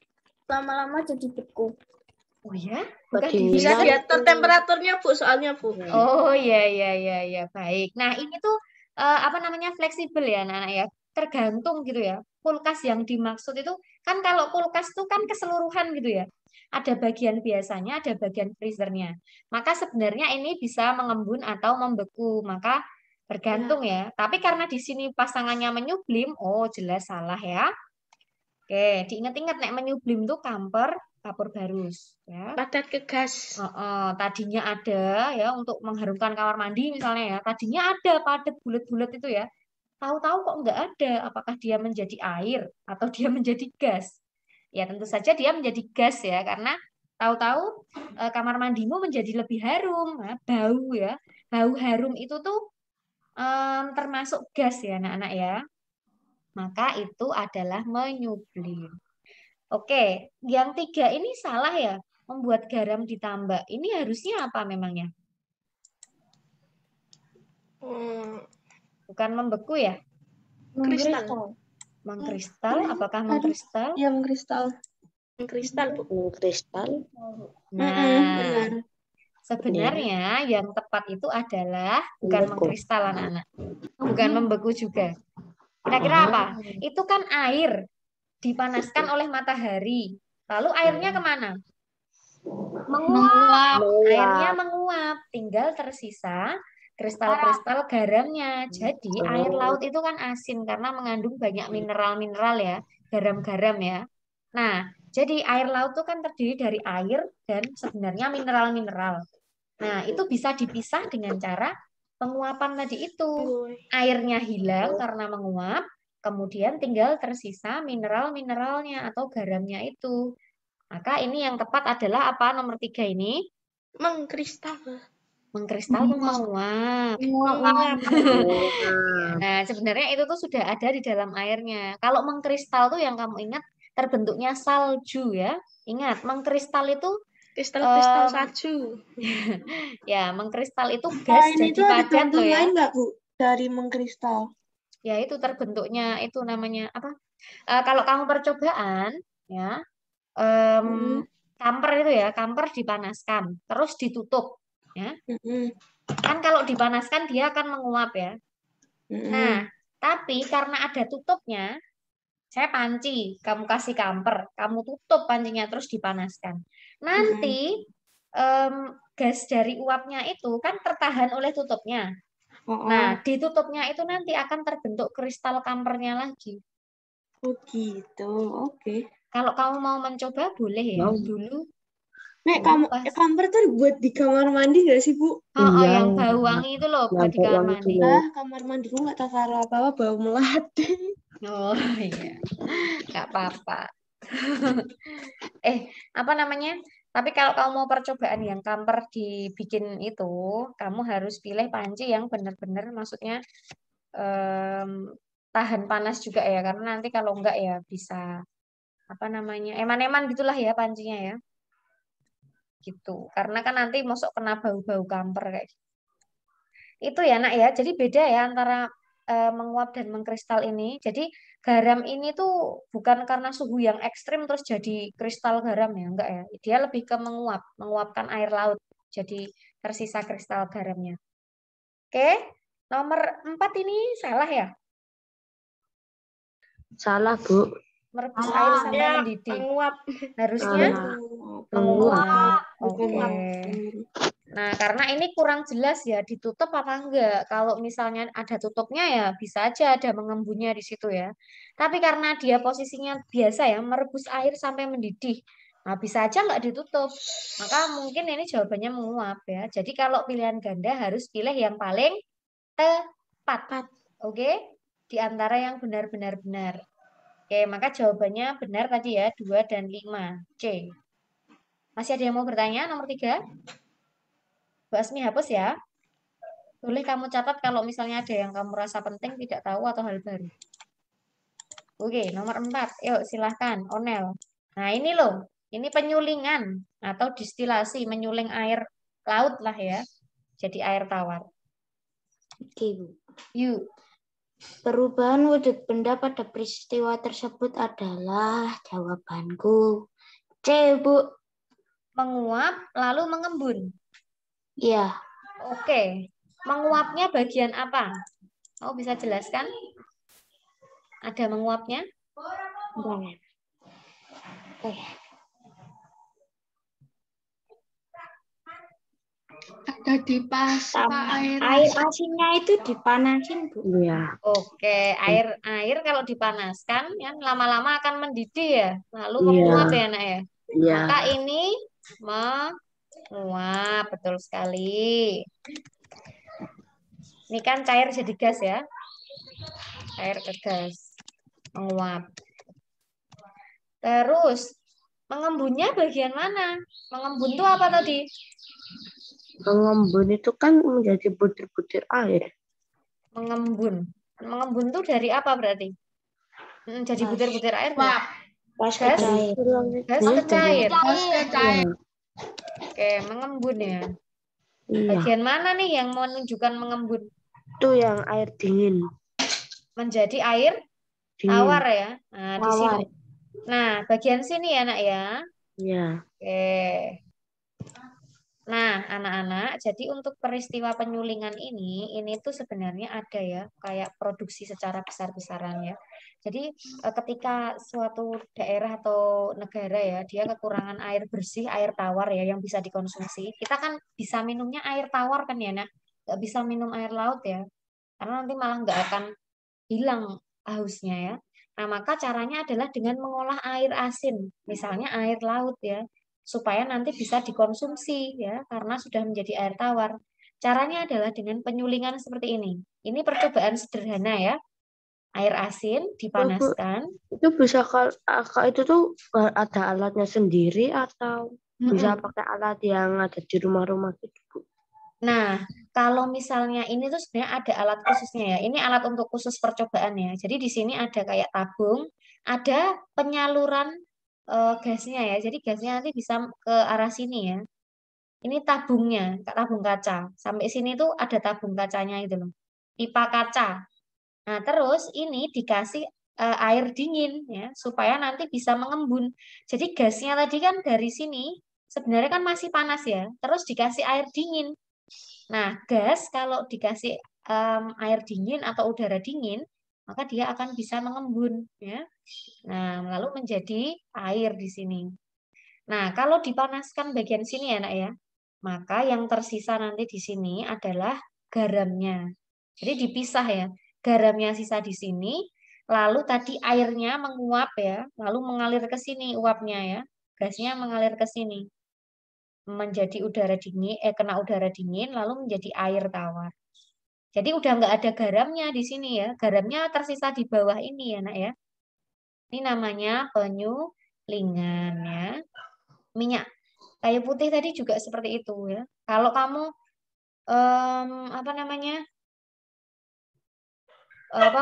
Speaker 4: lama-lama jadi beku.
Speaker 2: Oh ya? Bukan
Speaker 6: Bisa diatur temperaturnya, Bu, soalnya, Bu.
Speaker 2: Oh ya. Baik. Nah, ini tuh apa namanya fleksibel ya anak-anak ya. Tergantung gitu ya. Kulkas yang dimaksud itu Kan kalau kulkas tuh kan keseluruhan gitu ya. Ada bagian biasanya, ada bagian freezernya. Maka sebenarnya ini bisa mengembun atau membeku. Maka bergantung ya. Tapi karena di sini pasangannya menyublim, oh jelas salah ya. Oke, diingat-ingat nek menyublim tuh kamper, kapur barus ya.
Speaker 6: Padat ke gas.
Speaker 2: Tadinya ada ya untuk mengharumkan kamar mandi misalnya ya. Tadinya ada padat bulat-bulat itu ya. Tahu-tahu kok nggak ada. Apakah dia menjadi air atau dia menjadi gas? Ya tentu saja dia menjadi gas ya karena tahu-tahu kamar mandimu menjadi lebih harum. Nah, bau ya. Bau harum itu tuh termasuk gas ya anak-anak ya. Maka itu adalah menyublim. Oke, yang 3 ini salah ya. Membuat garam ditambah. Ini harusnya apa memangnya? Bukan membeku ya?
Speaker 6: Kristal.
Speaker 2: Mengkristal, apakah mengkristal?
Speaker 4: Ya, mengkristal.
Speaker 6: Kristal, Bu.
Speaker 3: Kristal.
Speaker 2: Nah, sebenarnya yang tepat itu adalah bukan
Speaker 3: Membeku.
Speaker 2: mengkristal anak-anak. Bukan membeku juga. Kira-kira apa? Itu kan air dipanaskan oleh matahari. Lalu airnya kemana?
Speaker 1: Menguap.
Speaker 2: Airnya menguap. Tinggal tersisa kristal-kristal garamnya. Jadi air laut itu kan asin karena mengandung banyak mineral-mineral ya. Garam-garam ya. Nah, jadi air laut itu kan terdiri dari air dan sebenarnya mineral-mineral. Nah, itu bisa dipisah dengan cara penguapan tadi itu. Airnya hilang karena menguap, kemudian tinggal tersisa mineral-mineralnya atau garamnya itu. Maka ini yang tepat adalah apa nomor 3 ini?
Speaker 6: Mengkristal.
Speaker 2: Mengkristal atau menguap?
Speaker 6: Menguap.
Speaker 2: Nah, sebenarnya itu tuh sudah ada di dalam airnya. Kalau mengkristal tuh yang kamu ingat terbentuknya salju ya. Ingat, mengkristal itu
Speaker 6: Kristal-kristal salju.
Speaker 2: ya, mengkristal itu gas jadi padat loh ya.
Speaker 4: Nggak, Bu? Dari mengkristal.
Speaker 2: Ya, itu terbentuknya itu namanya apa? Kalau kamu percobaan ya, kamper itu ya, kamper dipanaskan, terus ditutup ya. Kan kalau dipanaskan dia akan menguap ya. Nah, tapi karena ada tutupnya, saya panci, kamu kasih kamper, kamu tutup pancinya terus dipanaskan. Nanti gas dari uapnya itu kan tertahan oleh tutupnya. Nah, di tutupnya itu nanti akan terbentuk kristal kampernya lagi.
Speaker 4: Oh gitu, oke.
Speaker 2: Kalau kamu mau mencoba boleh ya dulu.
Speaker 4: Nek, kamper tuh buat di kamar mandi nggak sih, Bu?
Speaker 2: Yang bau wangi itu loh buat di kamar mandi.
Speaker 4: Kamar mandiku nggak tahu apa-apa, bau melati.
Speaker 2: Oh iya, nggak apa-apa. Apa namanya? Tapi kalau kamu mau percobaan yang kamper dibikin itu, kamu harus pilih panci yang benar-benar maksudnya tahan panas juga ya, karena nanti kalau enggak ya bisa apa namanya eman-eman gitulah ya pancinya ya, gitu. Karena kan nanti masuk kena bau-bau kamper kayak gitu. Itu ya nak ya. Jadi beda ya antara menguap dan mengkristal ini. Jadi garam ini tuh bukan karena suhu yang ekstrim terus jadi kristal garam ya, enggak ya. Dia lebih ke menguap, menguapkan air laut. Jadi tersisa kristal garamnya. Oke, nomor 4 ini salah ya?
Speaker 3: Salah, Bu.
Speaker 2: Merebus air sampai mendidih.
Speaker 6: Menguap.
Speaker 2: Harusnya menguap. Oke. Nah, karena ini kurang jelas ya, ditutup apa enggak. Kalau misalnya ada tutupnya ya bisa aja ada mengembunnya di situ ya. Tapi karena dia posisinya biasa ya, merebus air sampai mendidih. Nah, bisa aja nggak ditutup. Maka mungkin ini jawabannya menguap ya. Jadi kalau pilihan ganda harus pilih yang paling tepat. Oke? Di antara yang benar-benar benar. Oke, maka jawabannya benar tadi ya, 2 dan 5. C. Masih ada yang mau bertanya? Nomor 3? Bu Asmi hapus ya. Boleh kamu catat kalau misalnya ada yang kamu rasa penting, tidak tahu, atau hal baru. Oke, nomor 4. Yuk, silahkan. Onel. Nah, ini loh. Ini penyulingan atau distilasi, menyuling air laut lah ya. Jadi air tawar.
Speaker 7: Oke, Bu.
Speaker 2: Yuk.
Speaker 7: Perubahan wujud benda pada peristiwa tersebut adalah jawabanku C, Bu.
Speaker 2: Menguap lalu mengembun.
Speaker 7: Iya.
Speaker 2: Oke. Menguapnya bagian apa? Kamu bisa jelaskan? Ada menguapnya?
Speaker 1: Ada dipas
Speaker 7: Sama
Speaker 1: air
Speaker 7: air
Speaker 1: asin.
Speaker 7: asinnya itu dipanasin, Bu.
Speaker 3: Iya.
Speaker 2: Oke, air kalau dipanaskan ya lama-lama akan mendidih ya, lalu
Speaker 3: Iya.
Speaker 2: menguap ya nak ya.
Speaker 3: Iya.
Speaker 2: Maka ini menguap, betul sekali. Ini kan cair jadi gas ya, cair ke gas, menguap. Terus mengembunnya bagian mana? Mengembun itu apa tadi?
Speaker 3: Mengembun itu kan menjadi butir-butir air.
Speaker 2: Mengembun. Mengembun itu dari apa berarti? Jadi butir-butir air.
Speaker 1: Wap.
Speaker 7: Pas
Speaker 2: Gas?
Speaker 7: cair.
Speaker 2: Gas ke cair.
Speaker 1: Gas ke cair.
Speaker 2: Oke, mengembun ya.
Speaker 3: Iya.
Speaker 2: Bagian mana nih yang menunjukkan mengembun?
Speaker 3: Itu yang air dingin.
Speaker 2: Menjadi air
Speaker 3: Dingin.
Speaker 2: tawar ya. Nah, di
Speaker 7: Tawar.
Speaker 2: sini. Nah, bagian sini ya, Nak ya.
Speaker 3: Iya.
Speaker 2: Oke. Nah, anak-anak, jadi untuk peristiwa penyulingan ini tuh sebenarnya ada ya, kayak produksi secara besar-besaran ya. Jadi ketika suatu daerah atau negara ya, dia kekurangan air bersih, air tawar ya, yang bisa dikonsumsi, kita kan bisa minumnya air tawar kan ya, Nak? Nggak bisa minum air laut ya, karena nanti malah nggak akan hilang hausnya ya. Nah, maka caranya adalah dengan mengolah air asin, misalnya air laut ya, supaya nanti bisa dikonsumsi ya, karena sudah menjadi air tawar. Caranya adalah dengan penyulingan seperti ini. Ini percobaan sederhana ya. Air asin dipanaskan.
Speaker 3: Itu bisa itu tuh ada alatnya sendiri atau bisa pakai alat yang ada di rumah-rumah gitu, Bu?
Speaker 2: Nah, kalau misalnya ini tuh sebenarnya ada alat khususnya ya. Ini alat untuk khusus percobaan ya. Jadi di sini ada kayak tabung, ada penyaluran gasnya ya. Jadi gasnya nanti bisa ke arah sini ya. Ini tabungnya, tabung kaca. Sampai sini tuh ada tabung kacanya itu loh. Pipa kaca. Nah, terus ini dikasih air dingin ya, supaya nanti bisa mengembun. Jadi gasnya tadi kan dari sini sebenarnya kan masih panas ya. Terus dikasih air dingin. Nah, gas kalau dikasih air dingin atau udara dingin, maka dia akan bisa mengembun ya. Nah, lalu menjadi air di sini. Nah, kalau dipanaskan bagian sini ya, Nak ya, maka yang tersisa nanti di sini adalah garamnya. Jadi dipisah ya. Garamnya sisa di sini, lalu tadi airnya menguap ya, lalu mengalir ke sini uapnya ya. Gasnya mengalir ke sini. Menjadi udara dingin, kena udara dingin, lalu menjadi air tawar. Jadi udah nggak ada garamnya di sini ya. Garamnya tersisa di bawah ini ya, Nak ya. Ini namanya penyulingan ya. Minyak kayu putih tadi juga seperti itu ya. Kalau kamu apa namanya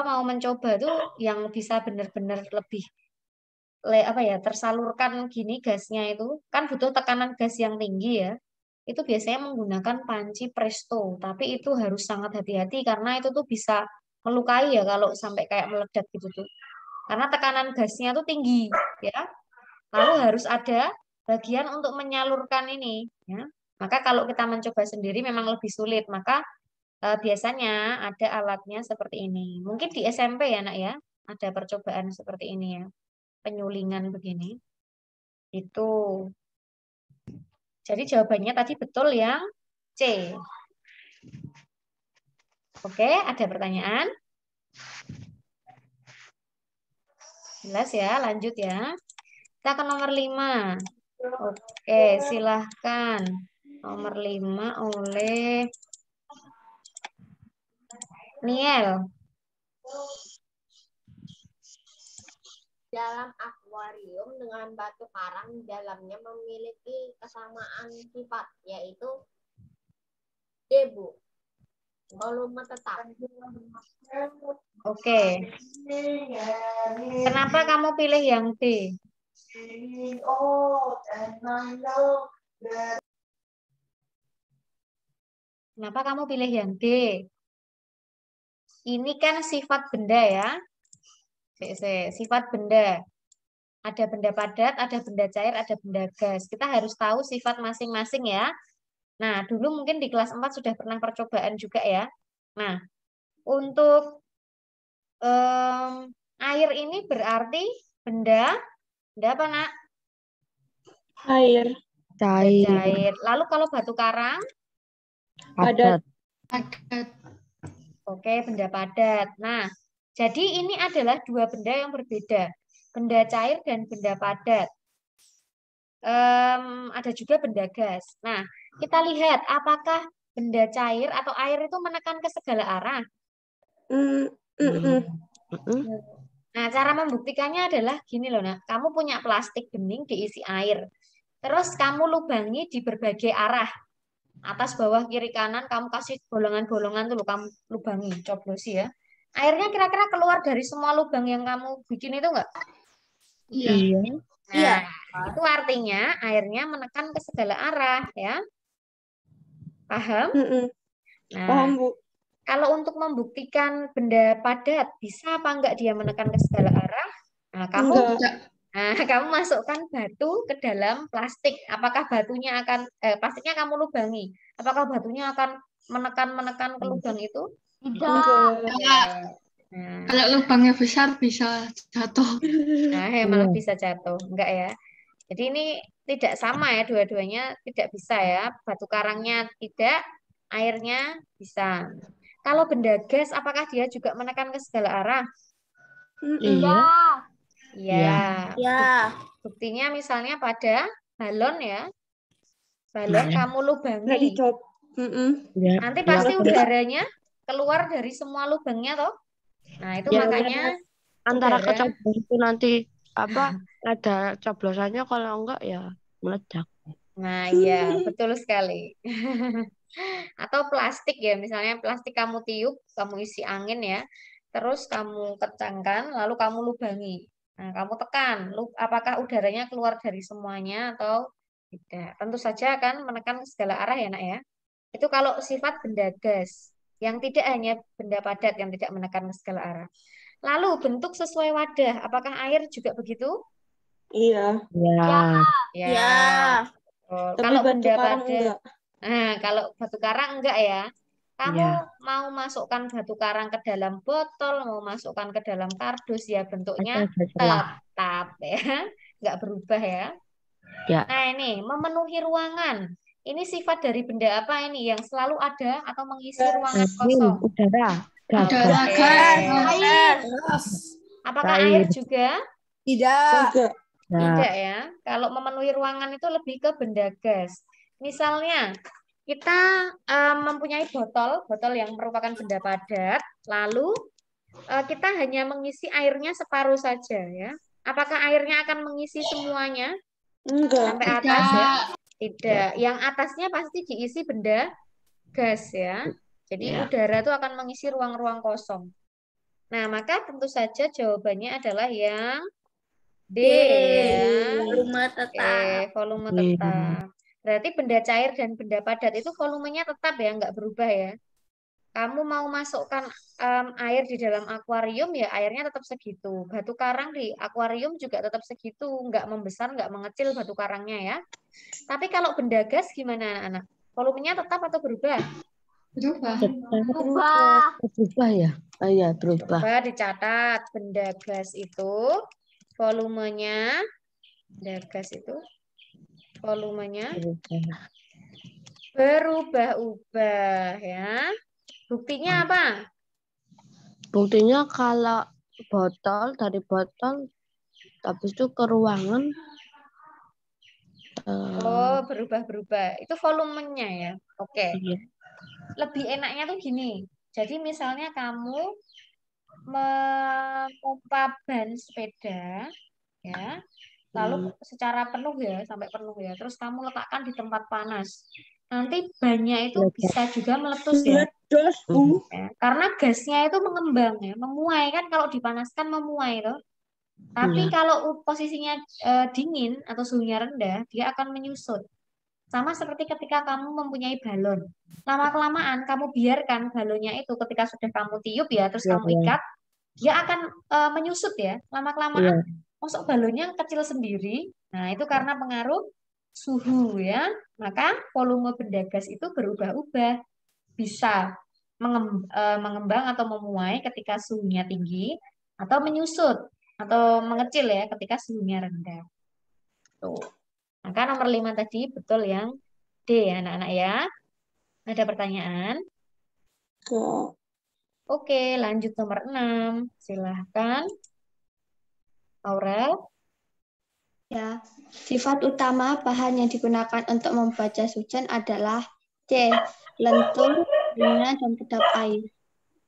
Speaker 2: mau mencoba tuh yang bisa benar-benar lebih tersalurkan gini gasnya itu kan butuh tekanan gas yang tinggi ya. Itu biasanya menggunakan panci presto, tapi itu harus sangat hati-hati karena itu tuh bisa melukai ya kalau sampai kayak meledak gitu tuh. Karena tekanan gasnya tuh tinggi ya. Lalu harus ada bagian untuk menyalurkan ini ya. Maka kalau kita mencoba sendiri memang lebih sulit, maka biasanya ada alatnya seperti ini. Mungkin di SMP ya, Nak ya, ada percobaan seperti ini ya. Penyulingan begini. Itu. Jadi jawabannya tadi betul yang C. Oke, ada pertanyaan? Jelas ya, lanjut ya. Kita ke nomor 5. Oke, silahkan. Nomor 5 oleh Niel.
Speaker 8: Dalam akuarium dengan batu karang di dalamnya memiliki kesamaan sifat, yaitu D, Bu. Volume tetap.
Speaker 2: Oke. Kenapa kamu pilih yang D? Kenapa kamu pilih yang D? Ini kan sifat benda ya. Sifat benda. Ada benda padat, ada benda cair, ada benda gas. Kita harus tahu sifat masing-masing ya. Nah, dulu mungkin di kelas 4 sudah pernah percobaan juga ya. Nah, untuk air ini berarti benda apa, Nak?
Speaker 5: Air.
Speaker 3: Cair.
Speaker 2: Cair. Lalu kalau batu karang,
Speaker 3: Padat.
Speaker 1: Padat.
Speaker 2: oke, benda padat. Nah, jadi ini adalah dua benda yang berbeda. Benda cair dan benda padat. Ada juga benda gas. Nah, kita lihat apakah benda cair atau air itu menekan ke segala arah. Nah, cara membuktikannya adalah gini loh, nak. Kamu punya plastik bening diisi air. Terus kamu lubangi di berbagai arah. Atas, bawah, kiri, kanan, kamu kasih bolongan-bolongan tuh, kamu lubangi, coblosi ya. Airnya kira-kira keluar dari semua lubang yang kamu bikin itu enggak?
Speaker 1: Iya.
Speaker 3: Iya.
Speaker 2: Nah, itu artinya airnya menekan ke segala arah ya. Paham? Nah,
Speaker 5: Paham, Bu.
Speaker 2: kalau untuk membuktikan benda padat, bisa apa enggak dia menekan ke segala arah? Nah, kamu masukkan batu ke dalam plastik. Apakah batunya akan plastiknya kamu lubangi? Apakah batunya akan menekan ke lubang itu?
Speaker 1: Kalau
Speaker 2: Nah,
Speaker 1: kalau lubangnya besar bisa jatuh.
Speaker 2: malah bisa jatuh. Enggak ya. Jadi ini tidak sama ya, dua-duanya tidak bisa ya. Batu karangnya tidak, airnya bisa. Kalau benda gas, apakah dia juga menekan ke segala arah?
Speaker 3: Iya.
Speaker 2: Ya.
Speaker 4: Ya.
Speaker 2: Buktinya misalnya pada balon ya. Balon kamu lubangi.
Speaker 3: Ya.
Speaker 2: Nanti pasti udaranya keluar dari semua lubangnya toh. Nah, itu
Speaker 3: Ya,
Speaker 2: makanya
Speaker 3: antara
Speaker 2: udara.
Speaker 3: kecoblos itu nanti ada coblosannya, kalau enggak ya meledak.
Speaker 2: Nah, iya, betul sekali. Atau plastik ya, misalnya plastik kamu tiup, kamu isi angin ya, terus kamu kencangkan, lalu kamu lubangi. Nah, kamu tekan, apakah udaranya keluar dari semuanya atau tidak? Tentu saja akan menekan ke segala arah ya, nak ya. Itu kalau sifat benda gas, yang tidak hanya benda padat yang tidak menekan ke segala arah. Lalu bentuk sesuai wadah, apakah air juga begitu?
Speaker 5: Iya.
Speaker 3: Ya.
Speaker 2: Ya. Oh,
Speaker 5: Tapi
Speaker 2: kalau
Speaker 5: batu
Speaker 2: benda
Speaker 5: karang
Speaker 2: padat,
Speaker 5: enggak.
Speaker 2: nah kalau batu karang enggak ya. Kamu
Speaker 3: Ya.
Speaker 2: mau masukkan batu karang ke dalam botol, mau masukkan ke dalam kardus ya bentuknya
Speaker 3: Ada celah.
Speaker 2: tetap ya, enggak berubah ya.
Speaker 3: Ya.
Speaker 2: Nah ini memenuhi ruangan. Ini sifat dari benda apa ini yang selalu ada atau mengisi ruangan kosong?
Speaker 3: Udara.
Speaker 1: Udara,
Speaker 2: Oke.
Speaker 1: gas.
Speaker 2: Apakah
Speaker 3: Cair.
Speaker 2: air juga?
Speaker 5: Enggak.
Speaker 2: Tidak ya. Kalau memenuhi ruangan itu lebih ke benda gas. Misalnya, kita mempunyai botol yang merupakan benda padat, lalu kita hanya mengisi airnya separuh saja ya. Apakah airnya akan mengisi semuanya
Speaker 5: Enggak.
Speaker 2: sampai atas ya? Tidak. Yang atasnya pasti diisi benda gas ya. Jadi udara itu akan mengisi ruang-ruang kosong. Nah, maka tentu saja jawabannya adalah yang D ya.
Speaker 4: Volume tetap.
Speaker 2: Volume tetap. Berarti benda cair dan benda padat itu volumenya tetap ya, nggak berubah ya. Kamu mau masukkan air di dalam akuarium ya airnya tetap segitu. Batu karang di akuarium juga tetap segitu, nggak membesar, nggak mengecil batu karangnya ya. Tapi kalau benda gas gimana anak-anak? Volumenya tetap atau berubah?
Speaker 3: Berubah ya. Iya, berubah.
Speaker 2: Coba dicatat benda gas itu volumenya berubah-ubah ya. Buktinya apa?
Speaker 3: Buktinya kalau dari botol habis itu ke ruangan
Speaker 2: Oh, berubah-berubah. Itu volumenya ya. Oke.
Speaker 3: iya.
Speaker 2: Lebih enaknya tuh gini. Jadi misalnya kamu memompa ban sepeda ya. Lalu secara penuh ya, sampai penuh ya. Terus kamu letakkan di tempat panas. Nanti bannya itu bisa juga meletus ya. Ya, karena gasnya itu mengembang ya, memuai kan kalau dipanaskan memuai itu. Tapi kalau posisinya dingin atau suhunya rendah, dia akan menyusut. Sama seperti ketika kamu mempunyai balon. Lama-kelamaan kamu biarkan balonnya itu ketika sudah kamu tiup ya, terus kamu ikat, dia akan menyusut ya. Lama-kelamaan masuk balonnya kecil sendiri. Nah, itu karena pengaruh suhu ya. Maka volume benda gas itu berubah-ubah. Bisa mengembang atau memuai ketika suhunya tinggi atau menyusut atau mengecil ya ketika suhunya rendah. Tuh. Maka nomor 5 tadi betul yang D ya anak-anak ya. Ada pertanyaan? Oke, lanjut nomor 6. Silahkan. Aurel.
Speaker 1: Ya, sifat utama bahan yang digunakan untuk membuat jas hujan adalah C. Lentur, bunga, dan kedap air.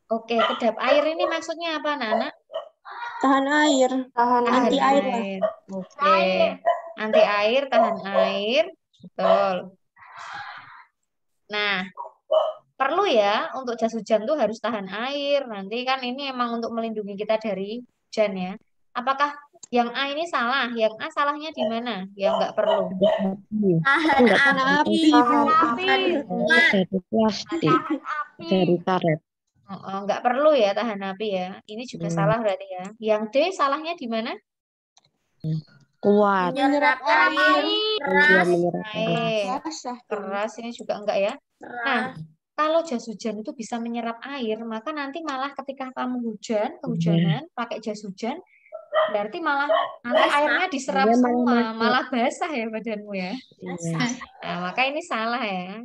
Speaker 2: Oke, kedap air ini maksudnya apa anak-anak?
Speaker 4: Tahan air.
Speaker 2: Tahan
Speaker 4: Anti air lah.
Speaker 2: air. Oke. Anti air, tahan air. Betul. Nah, perlu ya untuk jas hujan tuh harus tahan air. Nanti kan ini emang untuk melindungi kita dari hujan ya. Apakah yang A ini salah? Yang A salahnya di mana? Yang nggak perlu.
Speaker 4: Tahan api.
Speaker 3: Dari plastik, dari karet.
Speaker 2: Nggak perlu ya tahan api ya. Ini juga salah berarti ya. Yang D salahnya di mana?
Speaker 3: Kuat.
Speaker 4: Menyerap air.
Speaker 3: Dia menyerap
Speaker 2: Air. Keras ini juga enggak ya. Nah, kalau jas hujan itu bisa menyerap air, maka nanti malah ketika kamu kehujanan, pakai jas hujan, berarti malah nanti airnya diserap
Speaker 3: Dia malah
Speaker 2: semua,
Speaker 3: masuk.
Speaker 2: malah basah ya badanmu ya.
Speaker 3: Iya.
Speaker 2: Nah, maka ini salah ya.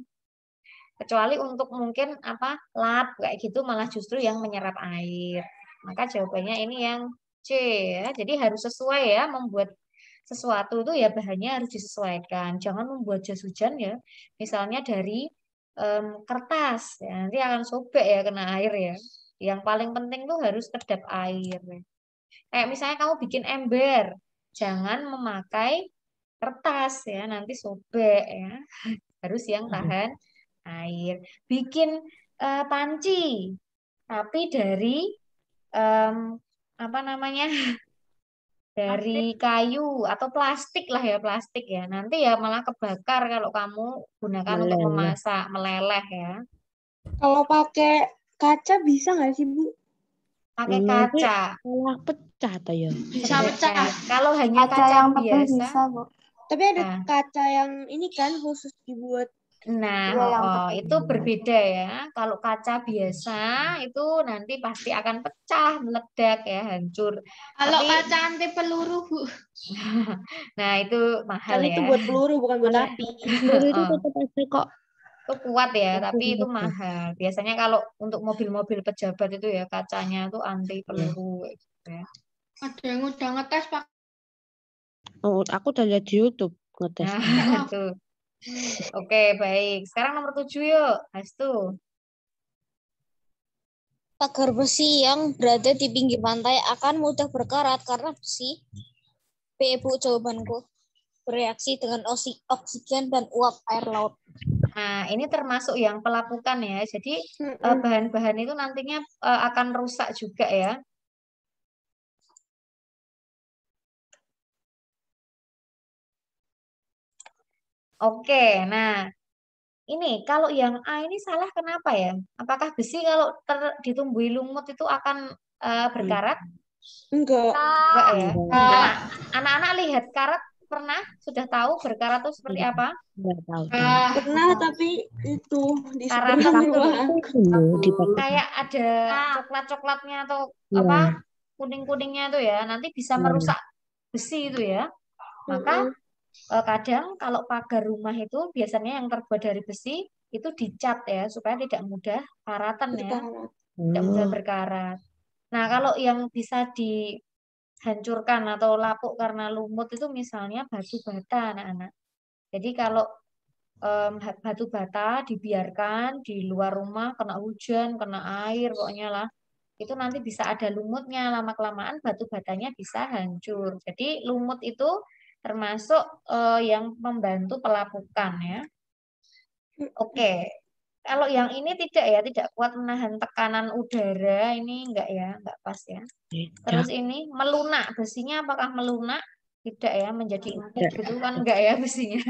Speaker 2: Kecuali untuk mungkin lap kayak gitu malah justru yang menyerap air. Maka jawabannya ini yang C ya. Jadi harus sesuai ya membuat sesuatu itu ya bahannya harus disesuaikan. Jangan membuat jas hujan ya. Misalnya dari kertas ya, nanti akan sobek ya kena air ya. Yang paling penting tuh harus kedap air. Kayak misalnya kamu bikin ember, jangan memakai kertas ya, nanti sobek ya. Harus yang tahan air. Bikin panci, tapi dari apa namanya? Dari kayu atau plastik lah ya, plastik ya. Nanti ya malah kebakar kalau kamu gunakan untuk
Speaker 3: Meleleh.
Speaker 2: memasak, meleleh ya.
Speaker 4: Kalau pakai kaca bisa nggak sih, Bu?
Speaker 2: Pakai
Speaker 3: Nanti
Speaker 2: kaca.
Speaker 3: malah pecah tuh ya.
Speaker 1: Bisa pecah.
Speaker 2: Kalau hanya kaca
Speaker 7: yang tebal
Speaker 2: biasa,
Speaker 7: bisa, Bu.
Speaker 4: Tapi ada
Speaker 2: Nah.
Speaker 4: kaca yang ini kan khusus dibuat.
Speaker 2: nah
Speaker 7: Iya, yang
Speaker 2: itu berbeda ya. Kalau kaca biasa itu nanti pasti akan pecah, meledak ya, hancur.
Speaker 1: Kalau
Speaker 2: Tapi-
Speaker 1: kaca anti peluru, Bu.
Speaker 2: Nah itu mahal
Speaker 4: Kan
Speaker 2: ya.
Speaker 4: itu buat peluru bukan buat
Speaker 2: Makanya-
Speaker 4: api.
Speaker 3: Peluru itu tetap ada kok.
Speaker 2: Itu kuat ya,
Speaker 3: Itu
Speaker 2: tapi itu
Speaker 3: betul.
Speaker 2: mahal. Biasanya kalau untuk mobil-mobil pejabat itu ya kacanya itu anti peluru kayak gitu ya.
Speaker 1: Ada yang udah ngetes pakai.
Speaker 3: Oh, aku udah lihat di YouTube ngetes.
Speaker 2: Nah, tuh. Oke, baik. Sekarang nomor 7 yuk. Hastu.
Speaker 9: Pagar besi yang berada di pinggir pantai akan mudah berkarat karena besi. B, Bu, jawabanku. Bereaksi dengan oksigen dan uap air laut.
Speaker 2: Nah, ini termasuk yang pelapukan ya. Jadi bahan-bahan itu nantinya akan rusak juga ya. Oke, nah ini kalau yang A ini salah kenapa ya? Apakah besi kalau ditumbuhi lumut itu akan berkarat?
Speaker 4: Enggak.
Speaker 2: Enggak ya.
Speaker 3: Enggak.
Speaker 2: Anak-anak lihat karat pernah sudah tahu berkarat itu seperti apa?
Speaker 3: Nggak tahu.
Speaker 4: Pernah tapi itu di
Speaker 2: Karat
Speaker 4: seberang
Speaker 2: itu
Speaker 4: ruangan.
Speaker 2: kayak ada coklat-coklatnya atau
Speaker 3: Iya.
Speaker 2: kuning-kuningnya itu ya, nanti bisa merusak besi itu ya. Maka kadang kalau pagar rumah itu biasanya yang terbuat dari besi itu dicat ya supaya tidak mudah karatan ya, tidak mudah berkarat. Nah kalau yang bisa dihancurkan atau lapuk karena lumut itu misalnya batu bata anak-anak. Jadi kalau batu bata dibiarkan di luar rumah kena hujan, kena air pokoknya lah, itu nanti bisa ada lumutnya, lama-kelamaan batu batanya bisa hancur. Jadi lumut itu termasuk yang membantu pelapukan ya. Oke. Kalau yang ini tidak ya, tidak kuat menahan tekanan udara, ini enggak ya, enggak pas ya. Terus ini melunak, besinya apakah melunak? Tidak ya, menjadi empuk gitu kan enggak ya besinya.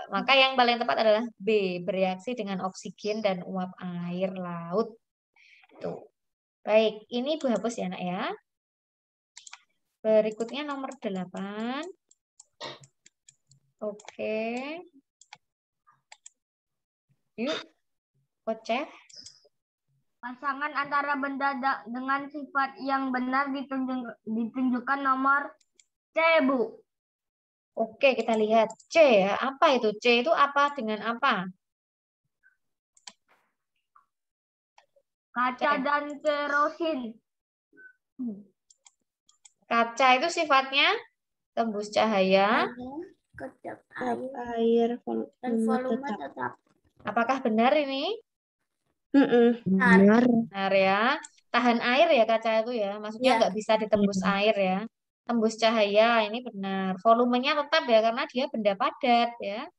Speaker 2: Maka yang paling tepat adalah B, bereaksi dengan oksigen dan uap air laut. Tuh. Baik, ini Bu hapus ya, Nak ya. Berikutnya nomor 8. Oke. Yuk, kocek.
Speaker 7: Pasangan antara benda dengan sifat yang benar ditunjukkan nomor C, Bu.
Speaker 2: Oke, kita lihat C ya. Apa itu? C itu apa dengan apa?
Speaker 7: Kaca dan kerosin.
Speaker 2: Kaca itu sifatnya tembus cahaya.
Speaker 4: Kedap
Speaker 6: Air
Speaker 4: dan volume tetap.
Speaker 2: Apakah benar ini?
Speaker 3: Benar.
Speaker 2: Benar ya. Tahan air ya kaca itu ya. Maksudnya
Speaker 4: Ya.
Speaker 2: nggak bisa ditembus air ya. Tembus cahaya ini benar. Volumenya tetap ya karena dia benda padat ya.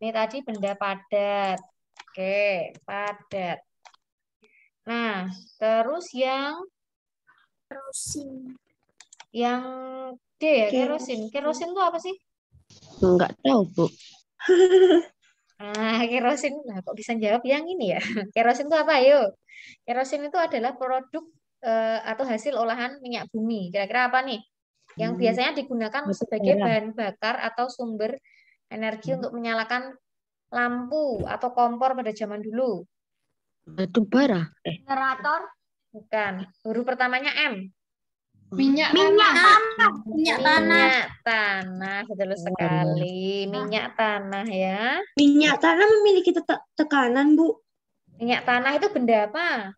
Speaker 2: Ini tadi benda padat. Oke, padat. Nah, terus yang D ya, kerosin. Kerosin itu apa sih?
Speaker 3: Enggak tahu, Bu.
Speaker 2: Nah, kerosin. Nah, kok bisa jawab yang ini ya? Kerosin itu apa? Ayo. Kerosin itu adalah produk atau hasil olahan minyak bumi. Kira-kira apa nih? Yang biasanya digunakan sebagai bahan bakar atau sumber energi untuk menyalakan lampu atau kompor pada zaman dulu.
Speaker 3: Batu bara.
Speaker 7: Generator.
Speaker 2: Bukan. Huruf pertamanya M.
Speaker 5: Minyak
Speaker 2: Tanah. Betul sekali. Minyak tanah ya.
Speaker 6: Minyak tanah memiliki tekanan, Bu.
Speaker 2: Minyak tanah itu benda apa?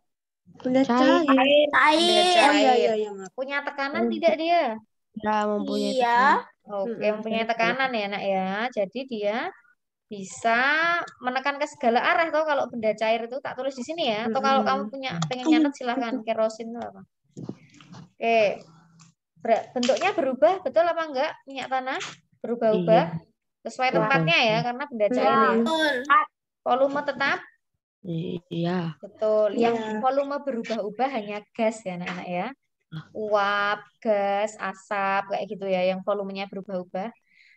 Speaker 6: Benda
Speaker 3: Cair.
Speaker 6: cair.
Speaker 2: Benda cair.
Speaker 6: Iya, maaf.
Speaker 2: Punya tekanan tidak dia?
Speaker 3: Ya, mempunyai
Speaker 4: Iya.
Speaker 2: Oke, mempunyai tekanan ya, Nak ya. Jadi dia bisa menekan ke segala arah toh kalau benda cair itu tak tulis di sini ya. Atau kalau kamu pengen nyatet silahkan. Kerosin itu apa? Oke. Bentuknya berubah, betul apa enggak? Minyak tanah berubah-ubah sesuai tempatnya ya, karena benda cair ya.
Speaker 4: Betul.
Speaker 2: Volume tetap?
Speaker 3: Iya.
Speaker 2: Betul. Yang volume berubah-ubah hanya gas ya, anak-anak ya. Uap, gas, asap, kayak gitu ya, yang volumenya berubah-ubah.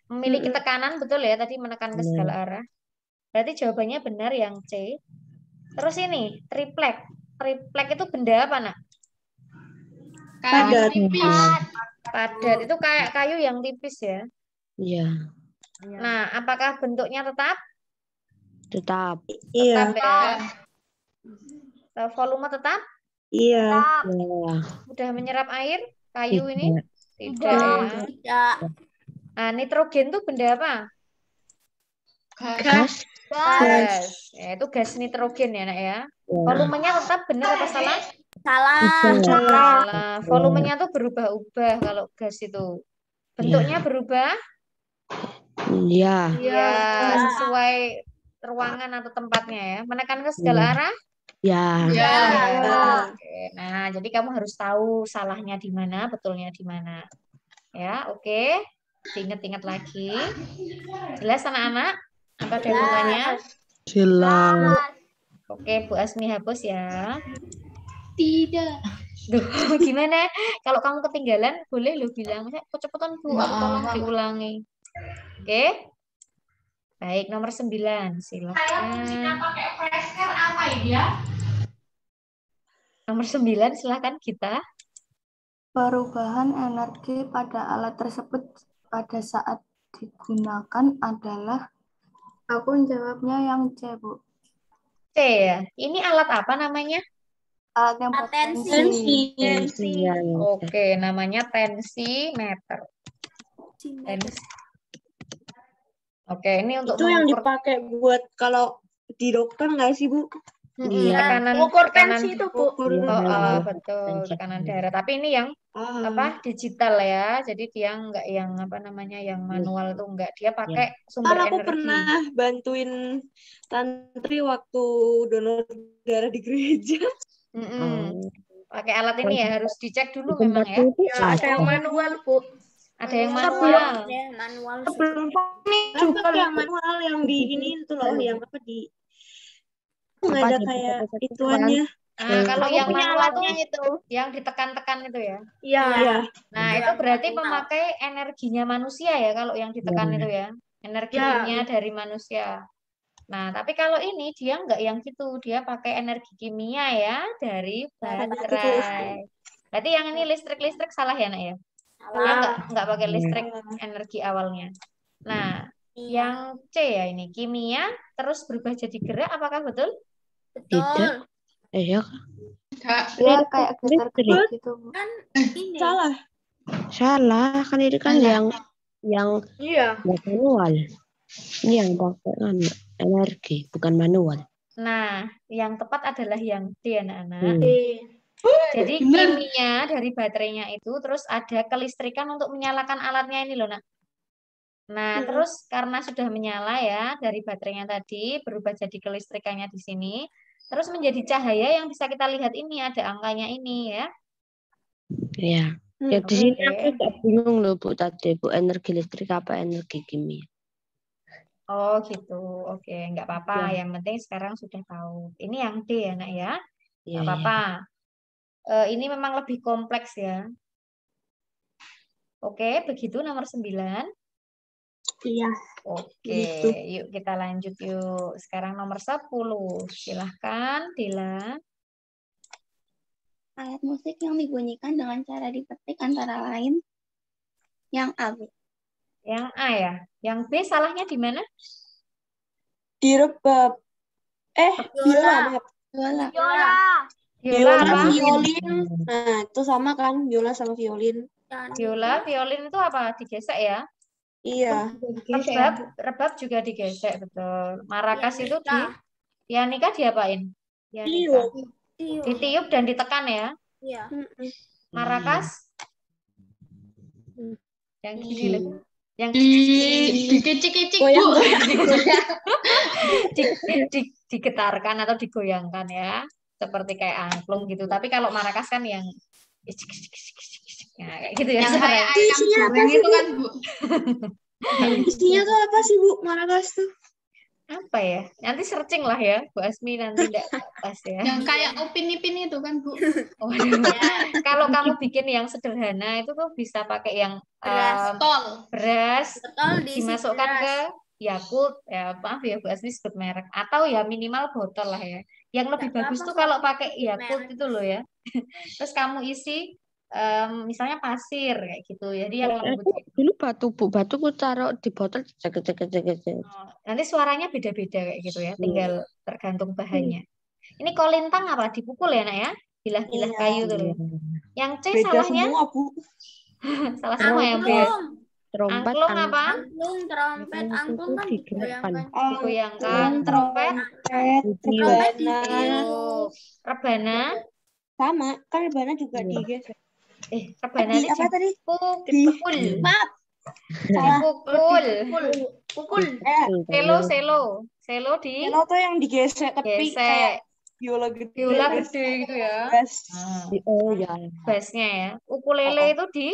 Speaker 2: Memiliki tekanan, betul ya, tadi menekan ke segala arah. Berarti jawabannya benar yang C. Terus ini, triplek. Triplek itu benda apa, Nak?
Speaker 5: Kayu tipis.
Speaker 2: Padat. Itu kayak kayu yang tipis ya.
Speaker 3: Iya.
Speaker 2: Nah, apakah bentuknya tetap?
Speaker 3: Tetap.
Speaker 2: Tetap ya. Volume tetap?
Speaker 6: Iya.
Speaker 3: Ya.
Speaker 2: Mudah menyerap air? Kayu
Speaker 3: Tidak.
Speaker 2: ini? Tidak ya.
Speaker 4: Tidak.
Speaker 2: Nah, nitrogen itu benda apa?
Speaker 3: Gas.
Speaker 2: Gas. Ya, itu gas nitrogen ya, Nak ya. Volumenya tetap benar apa salah?
Speaker 4: Salah.
Speaker 2: Salah. Volumenya tuh berubah-ubah kalau gas itu. Bentuknya berubah?
Speaker 3: Iya.
Speaker 2: Ya, sesuai ruangan atau tempatnya ya. Menekan ke segala arah?
Speaker 3: Ya.
Speaker 2: Ya. Oke. Nah, jadi kamu harus tahu salahnya di mana, betulnya di mana. Ya, oke. Diingat-ingat lagi. Jelas anak-anak? Apa ada yang mau tanya?
Speaker 3: Jelas.
Speaker 2: Oke, Bu Asmi hapus ya.
Speaker 5: Tidak.
Speaker 2: Duh, gimana? Kalau kamu ketinggalan, boleh lo bilang, "Kecepetan Bu, atau tolong diulangi." Oke? Baik, nomor 9. Silakan. Nomor 9, silakan kita.
Speaker 1: Perubahan energi pada alat tersebut pada saat digunakan adalah, aku jawabnya yang C, Bu.
Speaker 2: C ya. Ini alat apa namanya?
Speaker 1: Alat yang buat tensi.
Speaker 2: Tensi. Oke, namanya tensimeter. Tensi. Oke, ini untuk
Speaker 6: Itu yang dipakai buat kalau di dokter nggak sih, Bu?
Speaker 2: tekanan
Speaker 6: Ukur
Speaker 2: tekanan
Speaker 6: tensi itu, Bu.
Speaker 2: betul, tekanan darah. Tapi ini yang apa digital ya. Jadi dia nggak yang apa namanya yang manual tuh nggak. Dia pakai sumber
Speaker 6: Kan aku
Speaker 2: energi.
Speaker 6: pernah bantuin tantri waktu donor darah di gereja.
Speaker 2: Pakai alat ini ya, harus dicek dulu memang ya.
Speaker 6: Ada yang manual, Bu.
Speaker 2: Ada yang manual.
Speaker 4: Manual.
Speaker 6: Sebelum ini juga yang manual yang di ini itu loh, yang apa di nggak ada kayak ituannya.
Speaker 2: Nah, kalau yang
Speaker 6: punya
Speaker 2: manual tuh
Speaker 6: alatnya
Speaker 2: itu, yang ditekan-tekan itu ya.
Speaker 6: Iya.
Speaker 2: Nah, itu berarti memakai energinya manusia ya kalau yang ditekan itu ya. Energi kimia dari manusia. Nah, tapi kalau ini dia nggak yang gitu. Dia pakai energi kimia ya dari baterai. Berarti yang ini listrik salah ya, Nak ya? Dia nggak pakai listrik energi awalnya. Nah, yang C ya ini kimia terus berubah jadi gerak, apakah betul?
Speaker 3: Tidak. Iya.
Speaker 1: Dia kayak getar-getar gitu, Bu.
Speaker 4: Kan ini.
Speaker 6: Salah.
Speaker 3: Salah. Kan itu kan yang yang
Speaker 6: Iya.
Speaker 3: manual. Ini yang pakai energi, bukan manual.
Speaker 2: Nah, yang tepat adalah yang D, anak-anak. Jadi
Speaker 5: Bener.
Speaker 2: kimia dari baterainya itu terus ada kelistrikan untuk menyalakan alatnya ini loh, nak. Nah, terus karena sudah menyala ya dari baterainya tadi berubah jadi kelistrikannya di sini, terus menjadi cahaya yang bisa kita lihat ini ada angkanya ini ya.
Speaker 3: Ya. Ya di sini
Speaker 2: Oke.
Speaker 3: aku tak bingung loh Bu tadi, Bu, energi listrik apa energi kimia?
Speaker 2: Oh gitu, oke, nggak apa-apa. Yang penting sekarang sudah tahu. Ini yang D ya, nak ya. Nggak
Speaker 3: Iya,
Speaker 2: apa-apa. Ini memang lebih kompleks ya. Oke, begitu nomor 9.
Speaker 4: Iya.
Speaker 2: Oke, yuk kita lanjut yuk. Sekarang nomor 10. Silahkan, Dila.
Speaker 10: Alat musik yang dibunyikan dengan cara dipetik antara lain yang A, Bu.
Speaker 2: Yang A ya. Yang B salahnya di mana?
Speaker 6: Di rebab. Biola.
Speaker 10: Biola.
Speaker 2: Viola apa?
Speaker 6: Violin. Nah, itu sama kan, biola sama violin.
Speaker 2: Viola, violin itu apa? Digesek ya?
Speaker 6: Iya.
Speaker 2: Rebab juga digesek, betul. Marakas itu pianika diapain? Pianika. Ditiup dan ditekan ya?
Speaker 4: Iya.
Speaker 2: Marakas? Yang gini loh. Yang
Speaker 5: Dikicik-kicik, Bu.
Speaker 2: digetarkan atau digoyangkan ya. Seperti kayak angklung gitu. Tapi kalau marakas kan yang nah, kayak gitu ya.
Speaker 5: Yang kayak ayam goreng itu kan, Bu.
Speaker 6: Isinya tuh apa sih, Bu? Marakas tuh?
Speaker 2: Apa ya? Nanti searching lah ya, Bu Asmi, nanti enggak pas ya.
Speaker 5: Yang kayak upin-ipin itu kan, Bu.
Speaker 2: Waduh. Kalau kamu bikin yang sederhana itu tuh bisa pakai yang beras dimasukkan ke Yakult, ya maaf ya Bu Asmi sebut merek, atau ya minimal botol lah ya. Yang lebih bagus tuh kalau pakai Yakult itu loh ya. Terus kamu isi misalnya pasir kayak gitu. Jadi yang lembut.
Speaker 3: Dulu batu ku taruh di botol cek.
Speaker 2: Nanti suaranya beda-beda kayak gitu ya, tinggal tergantung bahannya. Ini kolintang apa? Dipukul ya, nak ya? Bilah-bilah kayu tuh loh. Yang C
Speaker 6: Beda
Speaker 2: salahnya?
Speaker 6: semua, Bu.
Speaker 2: Salah semua ya, Bu.
Speaker 3: Trompet,
Speaker 2: Angklung apa?
Speaker 4: Trompet, angklung kan
Speaker 2: Digoyangkan. Trompet, tiup. Rebana
Speaker 6: Sama, kan rebana juga digesek.
Speaker 2: rebana ini
Speaker 6: apa tadi?
Speaker 2: dipukul.
Speaker 6: Maaf.
Speaker 2: Pukul. Selo di
Speaker 6: Selo tuh yang digesek tapi kayak biola
Speaker 2: gede gitu ya.
Speaker 3: Oh ya.
Speaker 2: Bassnya ya. Ukulele itu di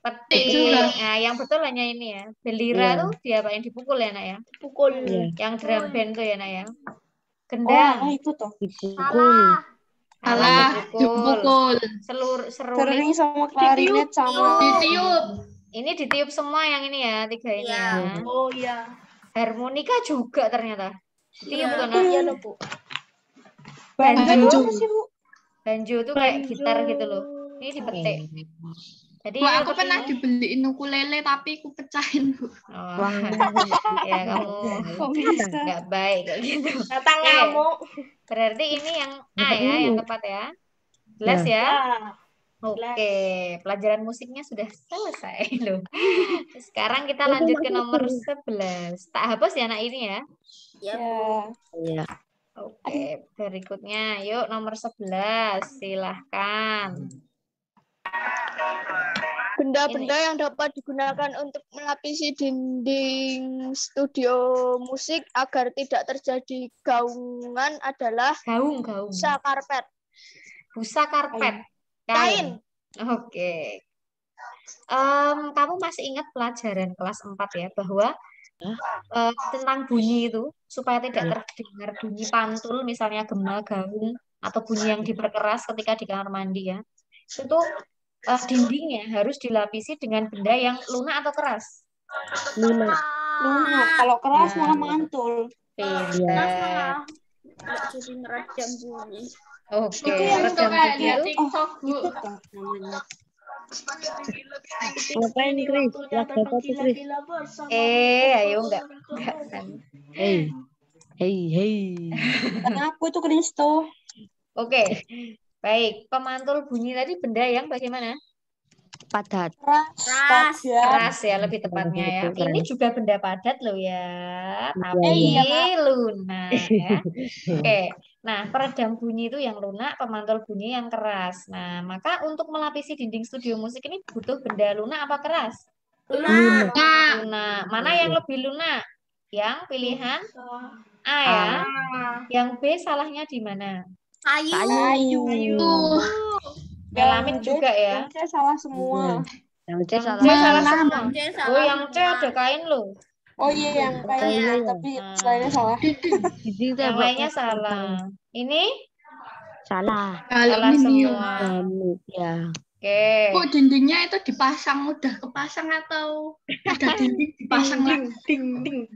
Speaker 2: petik. Nah, yang betul hanya ini ya. Belira tuh diapain? Dipukul ya, nak ya?
Speaker 6: Pukul.
Speaker 2: Yang drum band tuh ya, nak ya. Gendang.
Speaker 6: Itu tuh.
Speaker 2: Salah.
Speaker 5: Dipukul.
Speaker 2: Seruling
Speaker 6: sama klarinet sama
Speaker 5: ditiup.
Speaker 2: Ini ditiup semua yang ini ya, 3 ini ya.
Speaker 6: Oh iya.
Speaker 2: Harmonika juga ternyata. Ditiup tuh, nak.
Speaker 6: Iya loh, Bu.
Speaker 2: Banjo.
Speaker 6: Sih, Bu?
Speaker 2: Banjo tuh kayak gitar gitu loh. Ini dipetik. Jadi
Speaker 5: Bu, aku pernah dibeliin ukulele tapi aku pecahin, Bu.
Speaker 2: Ya kamu nggak baik kayak gitu.
Speaker 6: Datang ngamuk.
Speaker 2: Berarti ini yang A ya, yang tepat ya. Jelas ya? Oke, pelajaran musiknya sudah selesai loh. Sekarang kita lanjut ke nomor 11. Tak hapus ya anak ini ya?
Speaker 3: Iya.
Speaker 2: Oke, berikutnya yuk nomor 11. Silahkan.
Speaker 9: Benda-benda yang dapat digunakan untuk melapisi dinding studio musik agar tidak terjadi gaungan adalah busa karpet.
Speaker 2: Busa karpet. Kain. Oke. Kamu masih ingat pelajaran kelas 4 ya bahwa tentang bunyi itu supaya tidak terdengar bunyi pantul misalnya gema gaung atau bunyi yang diperkeras ketika di kamar mandi ya. Itu dindingnya harus dilapisi dengan benda yang lunak atau keras?
Speaker 6: Lunak. Kalau keras malah mantul.
Speaker 2: Pintar.
Speaker 4: Jadi ngerajam bunyi.
Speaker 2: Oke.
Speaker 5: Itu yang suka kayak lihat TikTok, Bu.
Speaker 6: Namanya.
Speaker 3: Ngapain, Kris?
Speaker 2: Ayo enggak kan.
Speaker 3: Hey.
Speaker 6: Karena aku itu Kristo.
Speaker 2: Oke. Baik, pemantul bunyi tadi benda yang bagaimana?
Speaker 3: Padat.
Speaker 4: Ras.
Speaker 2: Keras ya lebih tepatnya ya. Ini juga benda padat loh ya, tapi
Speaker 10: iya,
Speaker 2: lunak ya. Oke. Nah, peredam bunyi itu yang lunak, pemantul bunyi yang keras. Nah, maka untuk melapisi dinding studio musik ini butuh benda lunak apa keras?
Speaker 4: Lunak.
Speaker 2: Lunak. Mana yang lebih lunak? Yang pilihan A ya. Yang B salahnya di mana?
Speaker 4: Kayu.
Speaker 2: Melamin juga ya.
Speaker 6: Yang C salah semua.
Speaker 3: Yang C
Speaker 2: Yang
Speaker 3: salah.
Speaker 2: C salah semua.
Speaker 4: Yang C salah
Speaker 2: Oh, yang C
Speaker 4: semua.
Speaker 2: ada kain loh.
Speaker 6: Oh iya yang kayak
Speaker 3: iya, iya.
Speaker 6: tapi lainnya salah.
Speaker 3: Dinding
Speaker 2: Yang
Speaker 3: tembok
Speaker 2: lainnya salah. Ini
Speaker 3: salah.
Speaker 2: salah semua.
Speaker 3: Keramik ya.
Speaker 2: Oke.
Speaker 11: Bu, dindingnya itu dipasang, udah kepasang atau udah dinding dipasang lagi?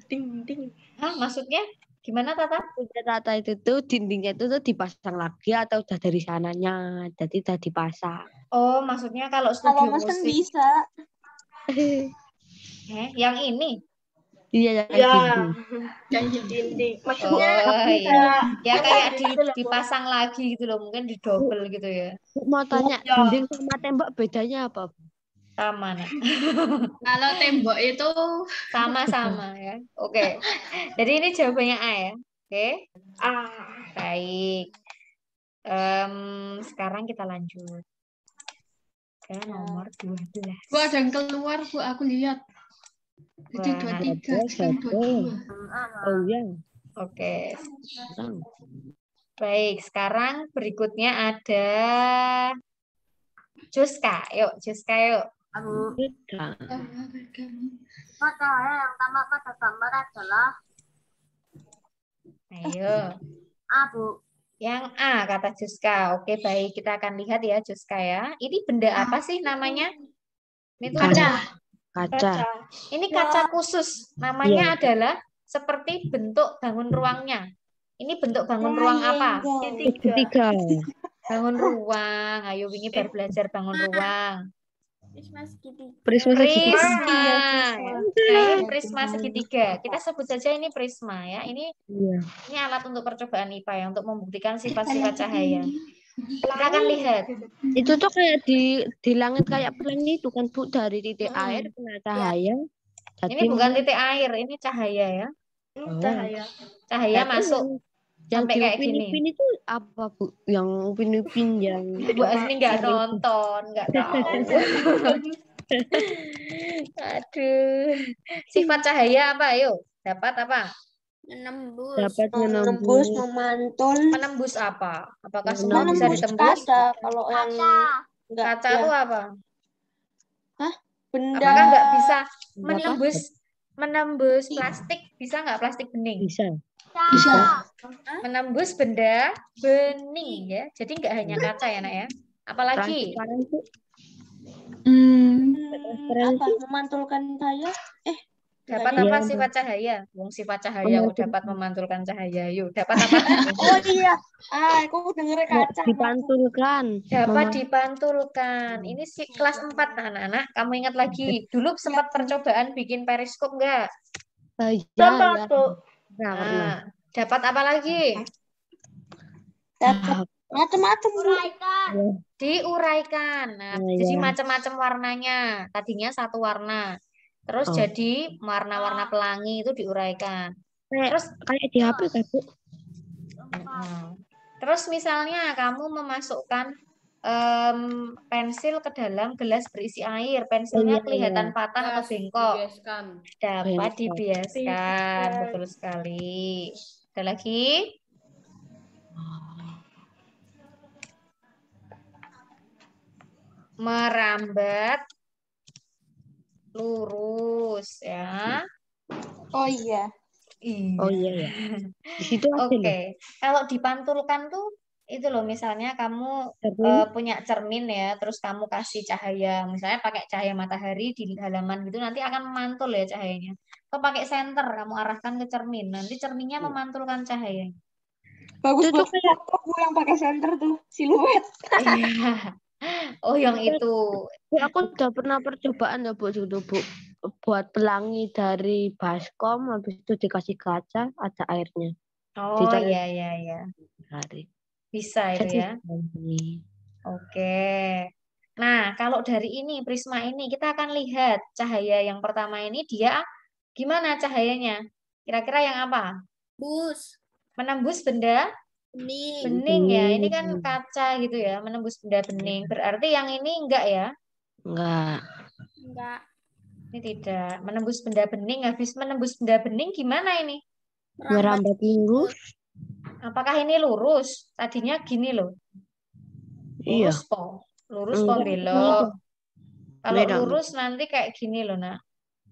Speaker 6: Ding.
Speaker 2: Hah, maksudnya gimana Tata?
Speaker 3: Rata itu tuh dindingnya itu tuh dipasang lagi atau udah dari sananya, jadi udah dipasang.
Speaker 2: Oh, maksudnya kalau
Speaker 6: Kalau
Speaker 2: studio
Speaker 6: mesen
Speaker 2: musik.
Speaker 6: bisa.
Speaker 2: Yang ini?
Speaker 3: Iya, yang dinding.
Speaker 6: Dinding.
Speaker 2: Oh
Speaker 6: Maksudnya
Speaker 2: iya. Ya kayak
Speaker 6: gitu loh, Bu.
Speaker 2: dipasang lagi gitu loh, mungkin di double gitu ya.
Speaker 3: Mau tanya, dinding sama tembok bedanya apa?
Speaker 2: Sama, Nak.
Speaker 11: Kalau tembok itu
Speaker 2: Sama-sama ya. Oke. Jadi ini jawabannya A ya. Oke. Baik. Sekarang kita lanjut ke nomor 12.
Speaker 11: Bu ada yang keluar, Bu, aku lihat. Jadi
Speaker 2: Wah,
Speaker 11: 23, sekarang 22.
Speaker 3: Oh iya.
Speaker 2: Oke. Baik, sekarang berikutnya ada Juska. Yuk, Juska yuk.
Speaker 7: Cahaya yang tampak pada gambar adalah
Speaker 2: Ayo.
Speaker 7: A, Bu.
Speaker 2: Yang A kata Juska. Oke, baik. Kita akan lihat ya Juska ya. Ini benda apa sih namanya? Ini tuh
Speaker 3: Kaca.
Speaker 2: Ini kaca khusus. Namanya adalah seperti bentuk bangun ruangnya. Ini bentuk bangun ruang apa?
Speaker 3: Ketiga.
Speaker 2: Bangun ruang. Ayo wingi bar belajar bangun ruang.
Speaker 3: Prisma segitiga.
Speaker 2: Prisma. Nah, ini prisma segitiga. Kita sebut saja ini prisma ya. Ini alat untuk percobaan IPA ya, untuk membuktikan sifat-sifat cahaya. Kita akan lihat.
Speaker 3: Itu tuh kayak di langit kayak pelangi itu kan Bu, dari titik air kena cahaya.
Speaker 2: Ini bukan titik air, ini cahaya ya. Cahaya masuk.
Speaker 3: Yang
Speaker 2: Sampai kayak gini.
Speaker 3: Upin itu apa Bu? Yang Upin yang
Speaker 2: Bu Asni nggak nonton, nggak tahu. Aduh. Sifat cahaya apa? Ayo, dapat apa?
Speaker 4: Menembus.
Speaker 3: dapat
Speaker 6: Menembus, memantul.
Speaker 2: Menembus apa? Apakah semua bisa
Speaker 6: Menembus
Speaker 2: ditembus?
Speaker 6: kaca. Kalau yang enggak
Speaker 2: Kaca itu apa?
Speaker 6: benda.
Speaker 2: Apakah nggak bisa menembus plastik? Bisa nggak plastik bening?
Speaker 3: bisa.
Speaker 2: Menembus benda bening ya. Jadi nggak hanya kaca ya, Nak ya. Apalagi
Speaker 6: Apa memantulkan cahaya?
Speaker 2: dapat apa sifat cahaya? Wong sifat cahaya kok dapat memantulkan cahaya. Yuk, dapat apa?
Speaker 6: Oh iya. Aku dengernya kaca.
Speaker 3: Dipantulkan.
Speaker 2: Dapat dipantulkan. Ini sih kelas 4 anak-anak. Kamu ingat lagi, dulu sempat percobaan bikin periskop enggak?
Speaker 6: Dapat, Bu.
Speaker 2: Nah, dapat apa lagi?
Speaker 6: Dapat macam-macam.
Speaker 2: Diuraikan. Nah, jadi macam-macam warnanya. Tadinya satu warna. Terus jadi warna-warna pelangi itu diuraikan. Terus
Speaker 3: kayak di HP kan Bu?
Speaker 2: Terus misalnya kamu memasukkan pensil ke dalam gelas berisi air, pensilnya kelihatan patah atau bengkok, dapat dibiaskan. Betul sekali. Ada lagi? Merambat lurus ya.
Speaker 6: Oh iya.
Speaker 3: Oh iya ya. Di situ ada loh.
Speaker 2: Oke. Kalau dipantulkan tuh itu loh, misalnya kamu punya cermin ya, terus kamu kasih cahaya, misalnya pakai cahaya matahari di halaman gitu, nanti akan memantul ya cahayanya. Atau pakai senter, kamu arahkan ke cermin, nanti cerminnya memantulkan cahaya.
Speaker 6: Bagus tuh aku yang pakai senter tuh, siluet.
Speaker 2: Iya. Oh, yang itu.
Speaker 3: Aku udah pernah percobaan ya Bu, buat pelangi dari baskom, habis itu dikasih kaca, ada airnya.
Speaker 2: Oh iya.
Speaker 3: Hari.
Speaker 2: Bisa itu ya. Oke. Nah, kalau dari ini, prisma ini, kita akan lihat cahaya yang pertama ini dia gimana cahayanya? Kira-kira yang apa?
Speaker 4: Bus.
Speaker 2: Menembus benda
Speaker 4: Bening.
Speaker 2: bening ya. Ini kan kaca gitu ya, menembus benda bening. Berarti yang ini enggak ya?
Speaker 3: Enggak.
Speaker 4: Enggak.
Speaker 2: Ini tidak. Menembus benda bening, habis menembus benda bening gimana ini?
Speaker 3: Merambat lurus.
Speaker 2: Apakah ini lurus? Tadinya gini loh.
Speaker 3: Iya.
Speaker 2: Lurus po. Lurus po
Speaker 3: Enggak.
Speaker 2: belok. Kalau
Speaker 3: Beda.
Speaker 2: lurus nanti kayak gini loh, Nak.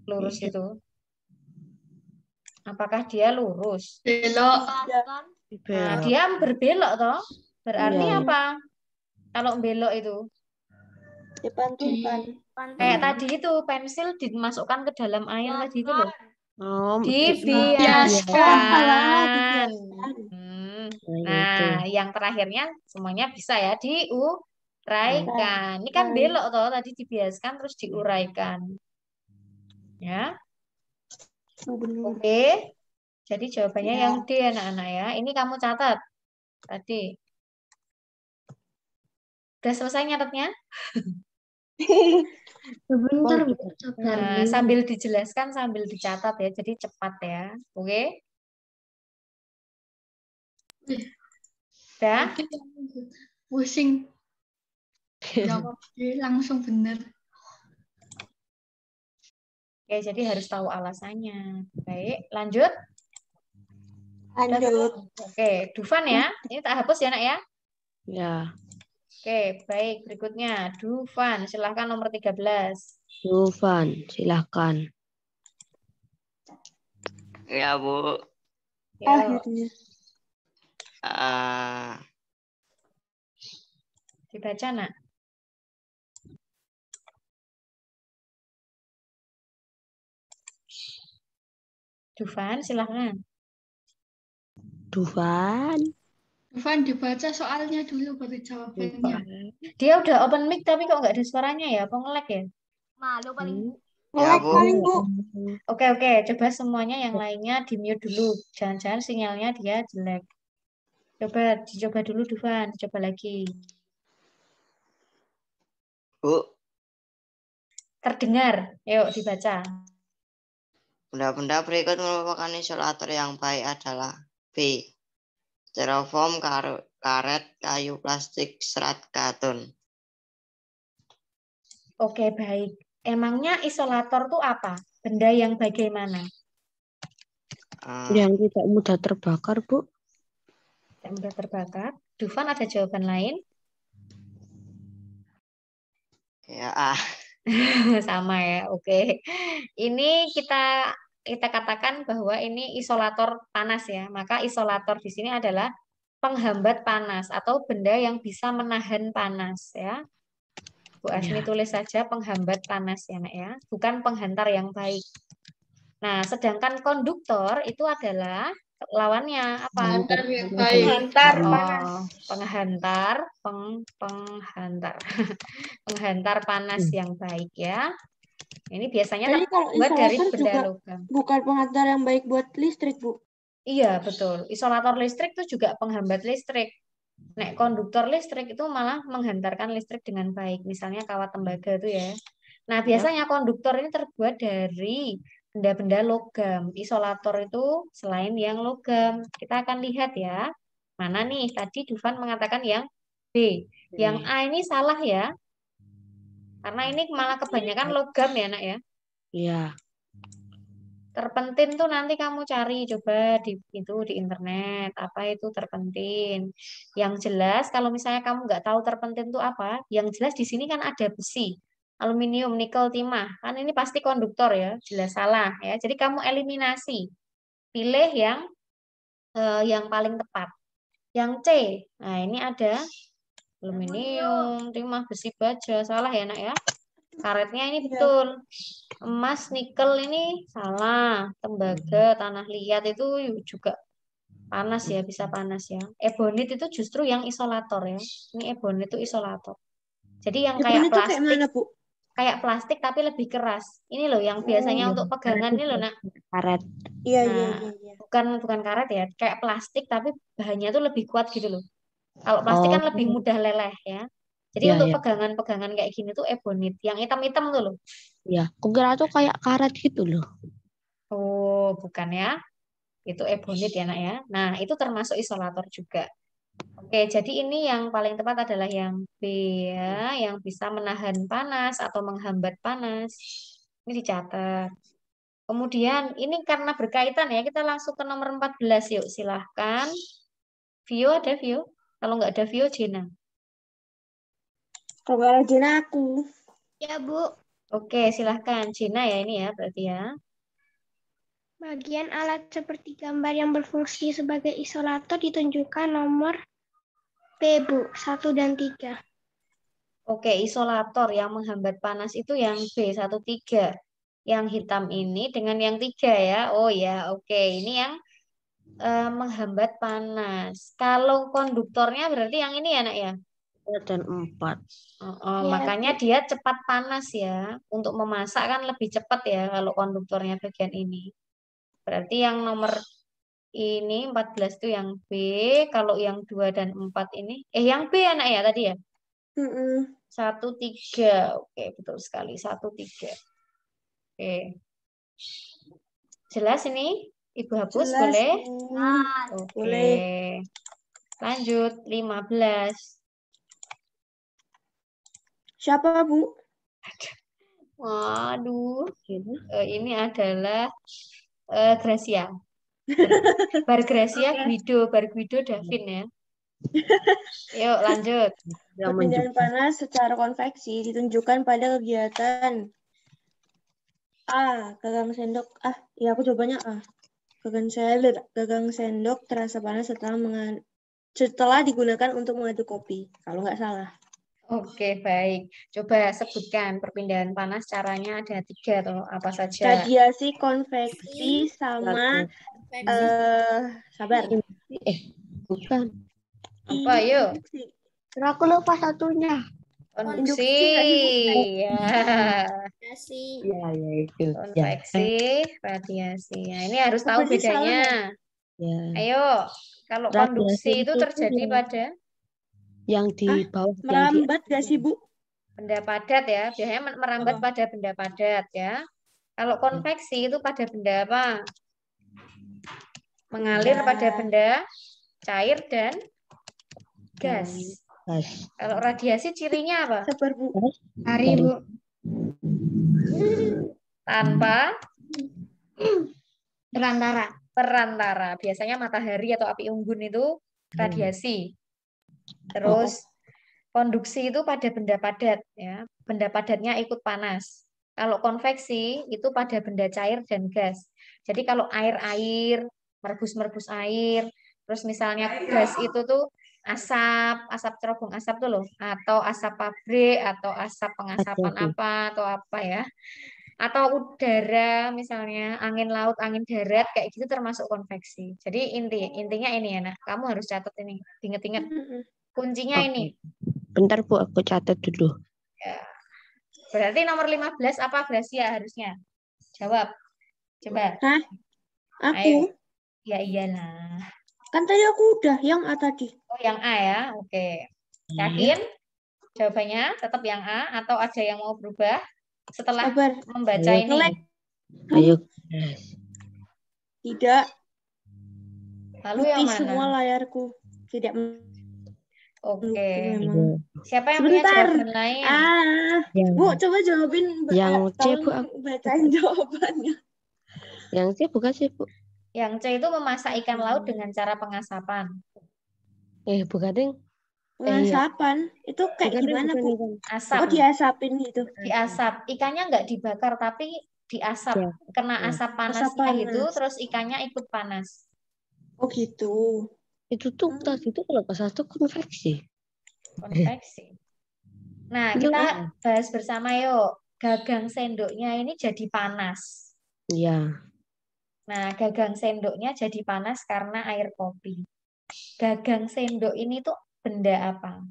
Speaker 2: Lurus
Speaker 3: Iya.
Speaker 2: itu. Apakah dia lurus?
Speaker 11: Belok.
Speaker 8: Kan?
Speaker 2: Nah,
Speaker 3: Belok.
Speaker 2: dia berbelok toh. Berarti
Speaker 3: Iya.
Speaker 2: apa? Kalau belok itu
Speaker 10: Dipantulkan.
Speaker 2: kayak tadi itu pensil dimasukkan ke dalam air tadi itu loh.
Speaker 3: Oh,
Speaker 2: Dibiaskan.
Speaker 3: Nah, itu.
Speaker 2: Nah, yang terakhirnya semuanya bisa ya diuraikan. Ini kan belok toh, tadi dibiaskan terus diuraikan. Ya. Oke. Jadi jawabannya yang D anak-anak ya. Ini kamu catat tadi. Udah selesai nyatetnya?
Speaker 1: Sebentar, Bu.
Speaker 2: Nah, sambil dijelaskan sambil dicatat ya. Jadi cepat ya. Oke. Udah?
Speaker 11: Pusing. Jawab langsung bener.
Speaker 2: Oke, jadi harus tahu alasannya. Baik, lanjut.
Speaker 10: Lanjut.
Speaker 2: Oke, Dufan ya. Ini tak hapus ya, Nak ya.
Speaker 3: Ya.
Speaker 2: Oke, baik. Berikutnya, Dufan. Silahkan nomor 13.
Speaker 3: Dufan, silahkan.
Speaker 12: Ya, Bu.
Speaker 2: Ya. Dibaca, Nak. Dufan, silahkan.
Speaker 3: Dufan.
Speaker 11: Dufan dibaca soalnya dulu baru jawabannya.
Speaker 2: Dia udah open mic tapi kok nggak ada suaranya ya? Apa nge-lag ya?
Speaker 8: Malu paling Bu.
Speaker 12: Ya, Bu.
Speaker 2: Oke, coba semuanya yang lainnya di-mute dulu. Jangan-jangan sinyalnya dia jelek. Dicoba dulu Dufan, dicoba lagi.
Speaker 12: Bu,
Speaker 2: Terdengar, yuk dibaca.
Speaker 12: benda-benda berikut merupakan isolator yang baik adalah B. Styrofoam, karet, kayu, plastik, serat, katun.
Speaker 2: Oke, baik. Emangnya isolator tuh apa? Benda yang bagaimana?
Speaker 3: Yang tidak mudah terbakar, Bu.
Speaker 2: Tidak mudah terbakar. Dufan ada jawaban lain?
Speaker 12: Ya,
Speaker 2: Sama ya, oke. Ini kita katakan bahwa ini isolator panas ya. Maka isolator di sini adalah penghambat panas atau benda yang bisa menahan panas ya. Bu Asmi tulis saja penghambat panas ya, Nak ya. Bukan penghantar yang baik. Nah, sedangkan konduktor itu adalah lawannya apa?
Speaker 11: Penghantar yang baik.
Speaker 2: Penghantar, penghantar panas yang baik ya. Ini biasanya
Speaker 10: Jadi kalau
Speaker 2: terbuat dari
Speaker 10: isolator
Speaker 2: benda
Speaker 10: juga
Speaker 2: logam.
Speaker 10: bukan penghantar yang baik buat listrik, Bu.
Speaker 2: Iya, betul. Isolator listrik itu juga penghambat listrik. Nek konduktor listrik itu malah menghantarkan listrik dengan baik. Misalnya kawat tembaga itu ya. Nah, biasanya konduktor ini terbuat dari benda-benda logam. Isolator itu selain yang logam. Kita akan lihat ya. Mana nih? Tadi Dufan mengatakan yang B. Yang A ini salah ya. Karena ini malah kebanyakan logam ya, Nak ya.
Speaker 3: Iya.
Speaker 2: Terpentin tuh nanti kamu cari coba di internet apa itu terpentin. Yang jelas kalau misalnya kamu nggak tahu terpentin itu apa, yang jelas di sini kan ada besi, aluminium, nikel, timah. Kan ini pasti konduktor ya, jelas salah ya. Jadi kamu eliminasi. Pilih yang paling tepat. Yang C. Nah, ini ada aluminium, timah, besi, baja. Salah ya, Nak ya. Karetnya ini betul. Emas, nikel ini salah. Tembaga, tanah liat itu juga panas ya, bisa panas ya. Ebonit itu justru yang isolator ya. Ini ebonit itu isolator. Jadi yang kayak plastik, kayak mana, Bu? Kayak plastik tapi lebih keras. Ini loh yang biasanya untuk pegangan ini loh, Nak.
Speaker 3: Karet.
Speaker 10: Iya.
Speaker 2: Bukan karet ya, kayak plastik tapi bahannya tuh lebih kuat gitu loh. Kalau plastik kan lebih mudah leleh ya. Jadi
Speaker 3: Iya,
Speaker 2: untuk
Speaker 3: iya.
Speaker 2: pegangan-pegangan kayak gini tuh ebonit. Yang hitam-hitam tuh loh.
Speaker 3: Ya, kukira tuh kayak karet gitu loh.
Speaker 2: Oh, bukan ya. Itu ebonit ya, Nak ya. Nah, itu termasuk isolator juga. Oke, jadi ini yang paling tepat adalah yang B ya, yang bisa menahan panas atau menghambat panas. Ini dicatat. Kemudian ini karena berkaitan ya, kita langsung ke nomor 14 yuk, silahkan. Vio ada Vio? Kalau nggak ada Vio, Jena.
Speaker 10: Kalau nggak ada Jena aku.
Speaker 7: Ya, Bu.
Speaker 2: Oke, silahkan. Jena ya ini ya, berarti ya.
Speaker 7: Bagian alat seperti gambar yang berfungsi sebagai isolator ditunjukkan nomor B, Bu, 1 dan 3.
Speaker 2: Oke, isolator yang menghambat panas itu yang B13. Yang hitam ini dengan yang 3 ya. Oh ya, oke. Ini yang menghambat panas. Kalau konduktornya berarti yang ini ya, Nak ya?
Speaker 3: Dan 4.
Speaker 7: Ya,
Speaker 2: Makanya
Speaker 7: Bu.
Speaker 2: dia cepat panas ya. Untuk memasak kan lebih cepat ya kalau konduktornya bagian ini. Berarti yang nomor ini 14 itu yang B. Kalau yang 2 dan 4 ini. Yang B anak ya tadi ya? 1, 3. Oke, betul sekali. 1, 3. Oke. Jelas ini? Ibu hapus
Speaker 10: Jelas,
Speaker 2: boleh?
Speaker 10: Bu.
Speaker 2: Oke.
Speaker 10: Boleh.
Speaker 2: Lanjut 15.
Speaker 10: Siapa, Bu?
Speaker 2: Waduh. Ini adalah Gracia. Bar Gracia, Guido, Bar Guido, Davin ya. Yuk lanjut.
Speaker 10: Perpindahan panas secara konveksi ditunjukkan pada kegiatan A. Gagang sendok. Ya aku jawabannya A. Gagang sendok terasa panas setelah digunakan untuk mengaduk kopi. Kalau nggak salah.
Speaker 2: Oke, baik. Coba sebutkan perpindahan panas caranya ada 3 atau apa saja.
Speaker 10: Radiasi, konveksi, sama sabar.
Speaker 3: Bukan.
Speaker 2: Apa yuk?
Speaker 7: Aku lupa satunya.
Speaker 2: Konduksi. Ya.
Speaker 8: Radiasi.
Speaker 3: Ya, itu.
Speaker 2: Konveksi, radiasi. Nah, ini harus tahu
Speaker 10: Apa sih
Speaker 2: bedanya.
Speaker 3: Ya.
Speaker 2: Ayo, kalau
Speaker 3: Radiasi
Speaker 2: konduksi itu
Speaker 3: itu
Speaker 2: terjadi
Speaker 3: yang-
Speaker 2: pada
Speaker 3: Yang di bawah.
Speaker 10: Merambat nggak sih, Bu?
Speaker 2: benda padat ya. Biasanya merambat pada benda padat ya. Kalau konveksi itu pada benda apa? Mengalir pada benda cair dan gas. Kalau radiasi cirinya apa?
Speaker 10: Sabar, Bu.
Speaker 7: Hari, Bu.
Speaker 2: Tanpa
Speaker 7: Perantara.
Speaker 2: Biasanya matahari atau api unggun itu radiasi. Terus konduksi itu pada benda padat ya. Benda padatnya ikut panas. Kalau konveksi itu pada benda cair dan gas. Jadi kalau air merebus air, terus misalnya gas itu tuh asap cerobong asap tuh loh, atau asap pabrik atau asap pengasapan atau apa ya. Atau udara misalnya angin laut, angin darat kayak gitu termasuk konveksi. Jadi intinya ini ya, Nak. Kamu harus catat ini, inget-inget. Kuncinya ini.
Speaker 3: Bentar, Bu, aku catat dulu.
Speaker 2: Ya. Berarti nomor 15 apa Gracia harusnya? Jawab. Coba.
Speaker 10: Hah? Aku?
Speaker 2: Ayo. Ya iyalah.
Speaker 10: Kan tadi aku udah yang A tadi.
Speaker 2: Oh, yang A ya. Oke. Yakin? Jawabannya tetap yang A atau ada yang mau berubah setelah membaca ini?
Speaker 3: Ayo.
Speaker 10: Tidak.
Speaker 2: Lalu yang
Speaker 10: Putih
Speaker 2: mana?
Speaker 10: semua layarku. Tidak.
Speaker 2: Oke. Siapa yang punya
Speaker 10: Sebentar.
Speaker 2: jawaban lain?
Speaker 10: Bu, coba jawabin.
Speaker 3: Yang C, Bu.
Speaker 10: Bacain jawabannya.
Speaker 3: Yang C bukan sih, Bu?
Speaker 2: Yang C itu memasak ikan laut dengan cara pengasapan.
Speaker 3: Bukan, Ding.
Speaker 10: Pengasapan? Itu kayak gimana, Bu?
Speaker 2: Asap.
Speaker 10: Oh, diasapin gitu.
Speaker 2: Diasap. Ikannya nggak dibakar, tapi diasap. Kena asap panasnya gitu, terus ikannya ikut panas.
Speaker 10: Oh, gitu.
Speaker 3: Itu tuh tadi itu kalau pas itu konveksi.
Speaker 2: Konveksi. Nah, kita bahas bersama yuk. Gagang sendoknya ini jadi panas.
Speaker 3: Iya.
Speaker 2: Nah, gagang sendoknya jadi panas karena air kopi. Gagang sendok ini tuh benda apa?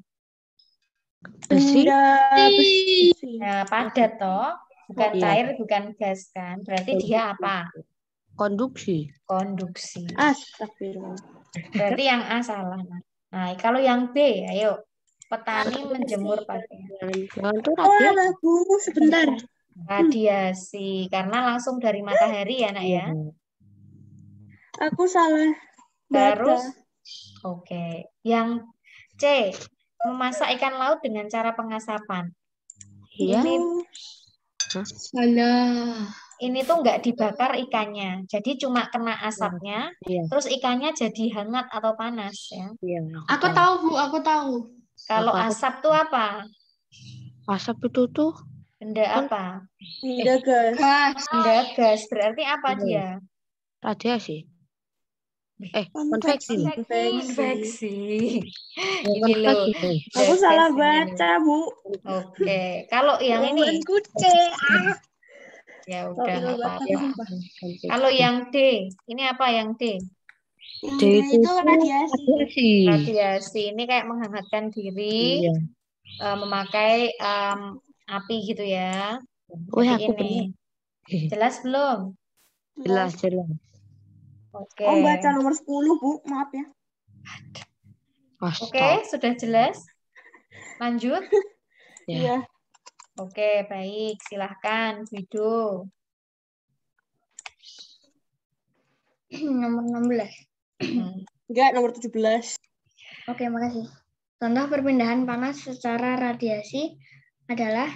Speaker 10: Benda besi.
Speaker 2: Nah, padat toh. Bukan cair, bukan gas kan. Berarti dia apa?
Speaker 3: Konduksi.
Speaker 10: Astagfirullah.
Speaker 2: Berarti yang A salah. Nah, kalau yang B, ayo. Petani menjemur padi.
Speaker 3: Jangan tuh
Speaker 10: Oh, alah, Bu, sebentar.
Speaker 2: Radiasi, karena langsung dari matahari ya, Nak ya.
Speaker 10: Aku salah
Speaker 2: Terus,
Speaker 10: baca.
Speaker 2: oke. Yang C, memasak ikan laut dengan cara pengasapan.
Speaker 3: Iya.
Speaker 2: Ini tuh nggak dibakar ikannya, jadi cuma kena asapnya,
Speaker 3: Iya.
Speaker 2: terus ikannya jadi hangat atau panas ya.
Speaker 3: Iya.
Speaker 11: Aku tahu, Bu, aku tahu.
Speaker 2: Kalau
Speaker 3: Apa?
Speaker 2: asap tuh apa?
Speaker 3: Asap itu tuh
Speaker 2: Benda apa?
Speaker 10: Benda gas.
Speaker 2: Benda gas. Berarti apa dia?
Speaker 3: radiasi. Konveksi.
Speaker 2: Konveksi.
Speaker 3: Ya,
Speaker 2: Ini loh.
Speaker 3: konveksi.
Speaker 10: Aku
Speaker 2: gas
Speaker 10: salah
Speaker 2: ini
Speaker 10: baca, Bu.
Speaker 2: Oke. Kalau yang ini?
Speaker 10: Jawabanku C.
Speaker 2: Ya udah nggak apa-apa.
Speaker 3: Konveksi.
Speaker 2: Kalau yang D, ini apa yang D?
Speaker 3: D itu
Speaker 10: radiasi.
Speaker 2: Radiasi. Ini kayak menghangatkan diri,
Speaker 3: Iya.
Speaker 2: memakai api gitu ya.
Speaker 3: Wih,
Speaker 2: Jadi
Speaker 3: aku
Speaker 2: ini. Jelas belum?
Speaker 3: Jelas.
Speaker 2: Oke.
Speaker 10: Oh, baca nomor 10, Bu. Maaf ya.
Speaker 2: Oke, sudah jelas? Lanjut?
Speaker 10: Iya.
Speaker 2: Oke, baik. Silahkan, Wido.
Speaker 7: Nomor 16.
Speaker 10: Enggak, nomor 17.
Speaker 7: Oke, makasih. Contoh perpindahan panas secara radiasi adalah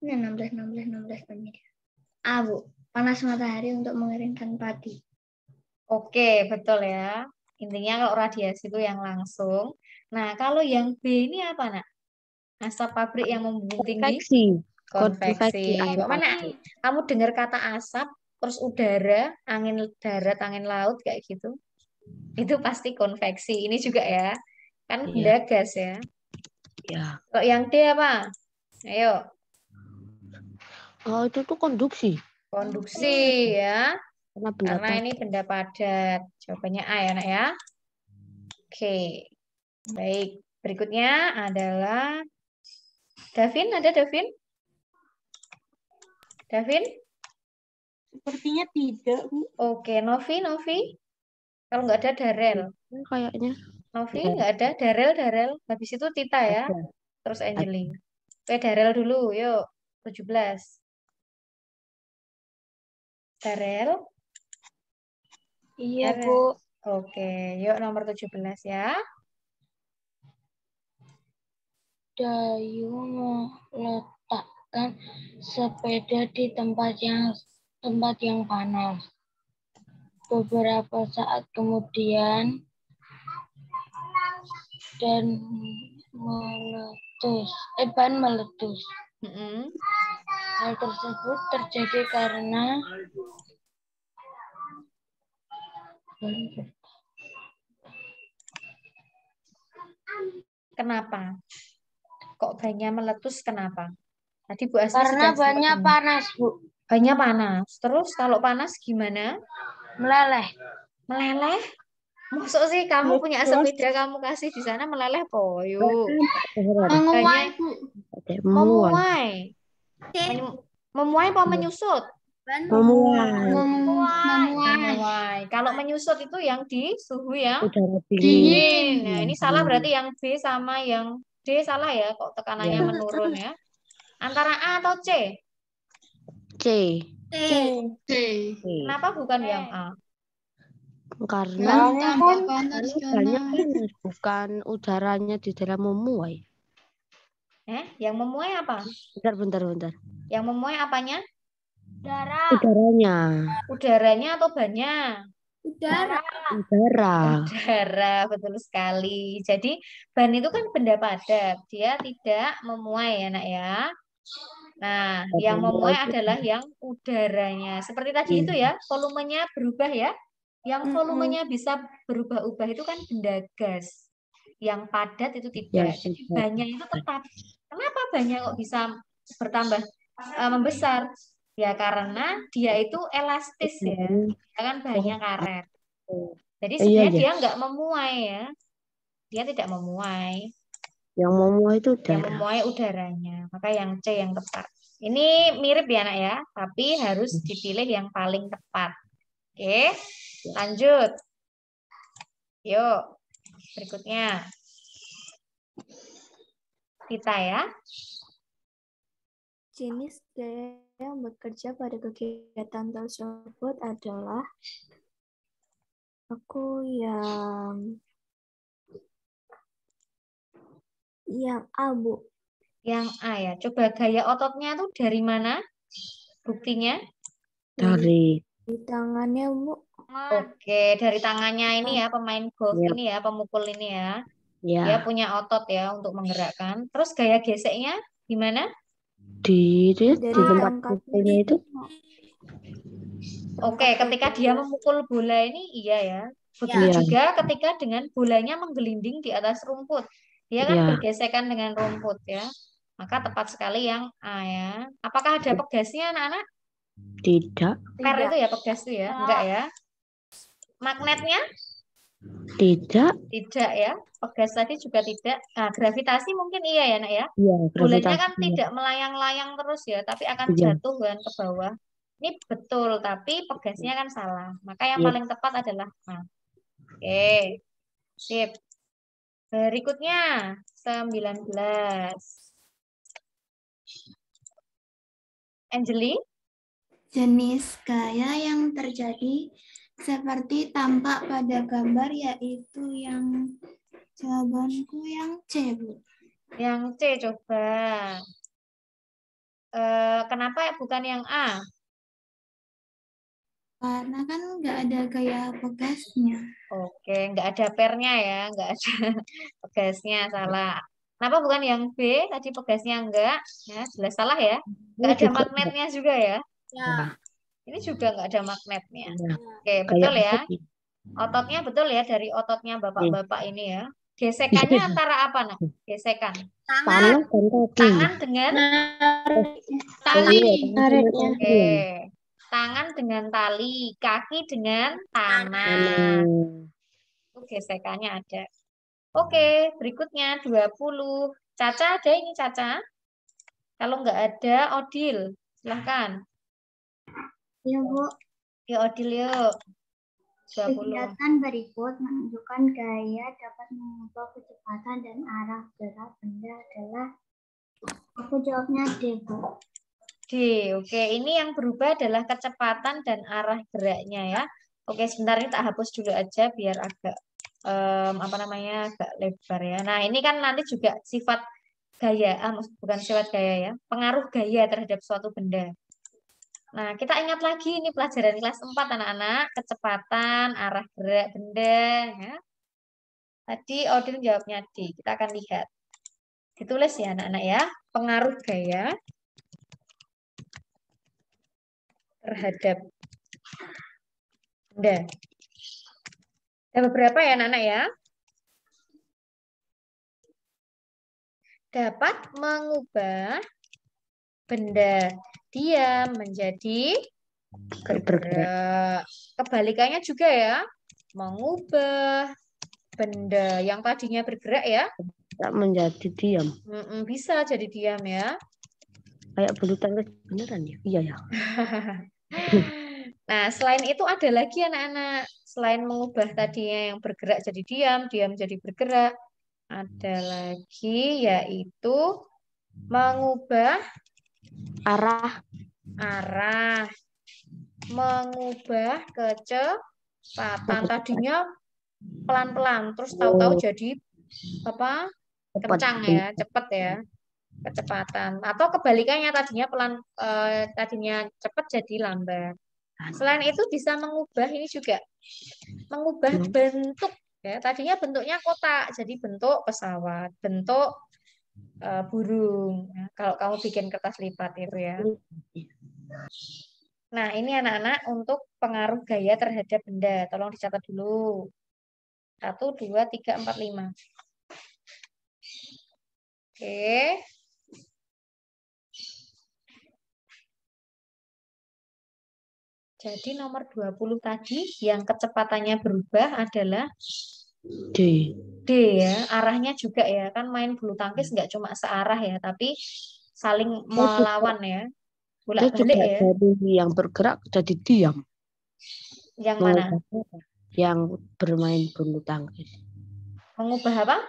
Speaker 7: ini 16 ini. A, Bu. Panas matahari untuk mengeringkan padi.
Speaker 2: Oke, betul ya. Intinya kalau radiasi itu yang langsung. Nah, kalau yang B ini apa, Nak? Asap pabrik yang membumbung tinggi? Konveksi. Mana kamu dengar kata asap, terus udara, angin darat, angin laut kayak gitu? Itu pasti konveksi. Ini juga ya. Kan benda gas ya.
Speaker 3: Iya.
Speaker 2: Kalau yang D apa? Ayo.
Speaker 3: Oh, itu tuh konduksi.
Speaker 2: Konduksi ya.
Speaker 3: Karena
Speaker 2: ini benda padat. Jawabannya A ya, Nak ya. Oke. Baik. Berikutnya adalah Davin. Ada Davin? Davin?
Speaker 10: Sepertinya tidak, Bu.
Speaker 2: Oke. Novi. Kalau nggak ada Darel.
Speaker 3: Kayaknya.
Speaker 2: Novi nggak ada. Darel. Habis itu Tita ya. Terus Angeline. Oke, Darel dulu. Yuk. 17. Darel.
Speaker 9: Iya, Bu.
Speaker 2: Oke, yuk nomor 17 ya.
Speaker 13: Dayu meletakkan sepeda di tempat yang panas. Beberapa saat kemudian ban meletus. Hal tersebut terjadi karena
Speaker 2: Kenapa? Kok bannya meletus kenapa? Tadi Bu Asri
Speaker 13: karena
Speaker 2: sudah
Speaker 13: bannya panas, Bu.
Speaker 2: Bannya panas. Terus kalau panas gimana?
Speaker 13: Meleleh.
Speaker 2: Meleleh? Maksud sih kamu punya sepeda kamu kasih di sana meleleh poyo.
Speaker 11: Menguai, Bu.
Speaker 2: Memuai. Memuai apa menyusut? Memuai. Kalau menyusut itu yang di suhu yang dingin. Nah, ini salah berarti yang B sama yang D salah ya, kok tekanannya menurun ya. Antara A atau C?
Speaker 3: C.
Speaker 2: Kenapa bukan yang A?
Speaker 3: Karena banyak panas, bukan udaranya di dalam memuai.
Speaker 2: Yang memuai apa?
Speaker 3: Bentar.
Speaker 2: Yang memuai apanya? Udaranya atau bannya?
Speaker 7: Udara,
Speaker 2: betul sekali. Jadi ban itu kan benda padat, dia tidak memuai ya, Nak ya. Nah, yang memuai adalah yang udaranya. Seperti tadi itu ya, volumenya berubah ya. Yang volumenya bisa berubah-ubah itu kan benda gas. Yang padat itu tidak. Jadi bannya itu tetap. Kenapa bannya kok bisa bertambah membesar? Ya karena dia itu elastis ya. Kan banyak karet. Jadi sebenarnya dia nggak memuai ya. Dia tidak memuai.
Speaker 3: Yang memuai itu udara.
Speaker 2: Yang memuai udaranya. Maka yang C yang tepat. Ini mirip ya, Nak ya. Tapi harus dipilih yang paling tepat. Oke. Lanjut. Yuk. Berikutnya. Kita ya.
Speaker 14: Jenis gaya yang bekerja pada kegiatan tersebut adalah aku yang A, Bu.
Speaker 2: Yang A ya. Coba gaya ototnya tuh dari mana? Buktinya?
Speaker 3: Dari
Speaker 14: Di tangannya, Bu.
Speaker 2: Oke, dari tangannya ini ya, pemain golf
Speaker 3: Ya.
Speaker 2: ini ya, pemukul ini ya.
Speaker 3: ya
Speaker 2: Dia punya otot ya untuk menggerakkan. Terus gaya geseknya gimana?
Speaker 3: di
Speaker 14: Dari
Speaker 3: tempat
Speaker 14: tongkatnya
Speaker 3: pukulnya itu
Speaker 2: Oke, ketika dia memukul bola ini iya ya. Begitu
Speaker 3: Iya.
Speaker 2: juga ketika dengan bolanya menggelinding di atas rumput. Dia kan
Speaker 3: Iya.
Speaker 2: bergesekan dengan rumput ya. Maka tepat sekali yang A ya. Apakah ada pegasnya anak-anak?
Speaker 3: tidak
Speaker 2: Per itu ya pegas itu ya? Enggak ya? Magnetnya?
Speaker 3: tidak
Speaker 2: Tidak ya. Pegas tadi juga tidak. Nah, gravitasi mungkin iya ya, Nak ya.
Speaker 3: ya
Speaker 2: Bolanya kan
Speaker 3: gravitasi
Speaker 2: tidak melayang-layang terus ya, tapi akan
Speaker 3: Iya.
Speaker 2: jatuh kan ke bawah. Ini betul, tapi pegasnya kan salah. Maka yang
Speaker 3: Iya.
Speaker 2: paling tepat adalah A. Oke, sip. Berikutnya, 19. Angeli?
Speaker 15: Jenis gaya yang terjadi seperti tampak pada gambar yaitu yang jawabanku yang C, Bu.
Speaker 2: Yang C coba. Kenapa bukan yang A?
Speaker 15: Karena kan nggak ada gaya pegasnya.
Speaker 2: Oke, nggak ada pernya ya, nggak ada pegasnya, salah. Kenapa bukan yang B? Tadi pegasnya enggak, ya jelas salah ya. Nggak ada
Speaker 3: juga
Speaker 2: magnetnya juga ya.
Speaker 8: Ya.
Speaker 2: Ini juga nggak ada magnetnya.
Speaker 3: Ya.
Speaker 2: Oke, betul ya. Ototnya betul ya, dari ototnya bapak-bapak ini ya. Gesekannya antara apa, Nak? Gesekan.
Speaker 3: tangan dan kaki
Speaker 2: Tangan dengan
Speaker 3: tali
Speaker 2: Oke. Tangan dengan tali, kaki dengan tanah. Itu gesekannya ada. Oke, berikutnya 20. Caca ada ini Caca? Kalau nggak ada, Odil. Silahkan.
Speaker 7: Iya, Bu.
Speaker 2: Ya, Odil yuk. 20.
Speaker 7: Kegiatan berikut menunjukkan gaya dapat mengubah kecepatan dan arah gerak benda adalah, aku jawabnya D, Bu.
Speaker 2: D, oke. Ini yang berubah adalah kecepatan dan arah geraknya ya. Oke, sebentar ini tak hapus dulu aja biar agak agak lebar ya. Nah, ini kan nanti juga sifat gaya, bukan sifat gaya ya, pengaruh gaya terhadap suatu benda. Nah, kita ingat lagi ini pelajaran kelas 4 anak-anak, kecepatan, arah gerak benda ya. Tadi Odin jawabnya D. Kita akan lihat. Ditulis ya anak-anak ya, pengaruh gaya terhadap benda. Ada beberapa ya anak-anak ya. Dapat mengubah benda diam menjadi bergerak. Kebalikannya juga ya, mengubah benda yang tadinya bergerak ya.
Speaker 3: menjadi diam.
Speaker 2: Bisa jadi diam ya.
Speaker 3: Kayak bulu tangkis beneran ya? Iya ya.
Speaker 2: Nah, selain itu ada lagi anak-anak. Selain mengubah tadinya yang bergerak jadi diam, diam jadi bergerak. Ada lagi yaitu mengubah
Speaker 3: arah,
Speaker 2: mengubah kecepatan. Tadinya pelan-pelan, terus tahu-tahu jadi apa? Kencang ya, cepat ya. Kecepatan. Atau kebalikannya tadinya cepat jadi lambat. Selain itu bisa mengubah ini juga, mengubah bentuk ya. Tadinya bentuknya kotak jadi bentuk pesawat, bentuk burung ya, kalau kamu bikin kertas lipat itu ya. Nah, ini anak-anak untuk pengaruh gaya terhadap benda. Tolong dicatat dulu. 1, 2, 3, 4, 5. Oke. Jadi nomor 20 tadi yang kecepatannya berubah adalah
Speaker 3: D.
Speaker 2: D ya, arahnya juga ya. Kan main bulu tangkis nggak cuma searah ya, tapi saling melawan ya. Bolak-balik ya.
Speaker 3: Dari yang bergerak jadi diam.
Speaker 2: Yang mana?
Speaker 3: Yang bermain bulu tangkis.
Speaker 2: Mengubah apa?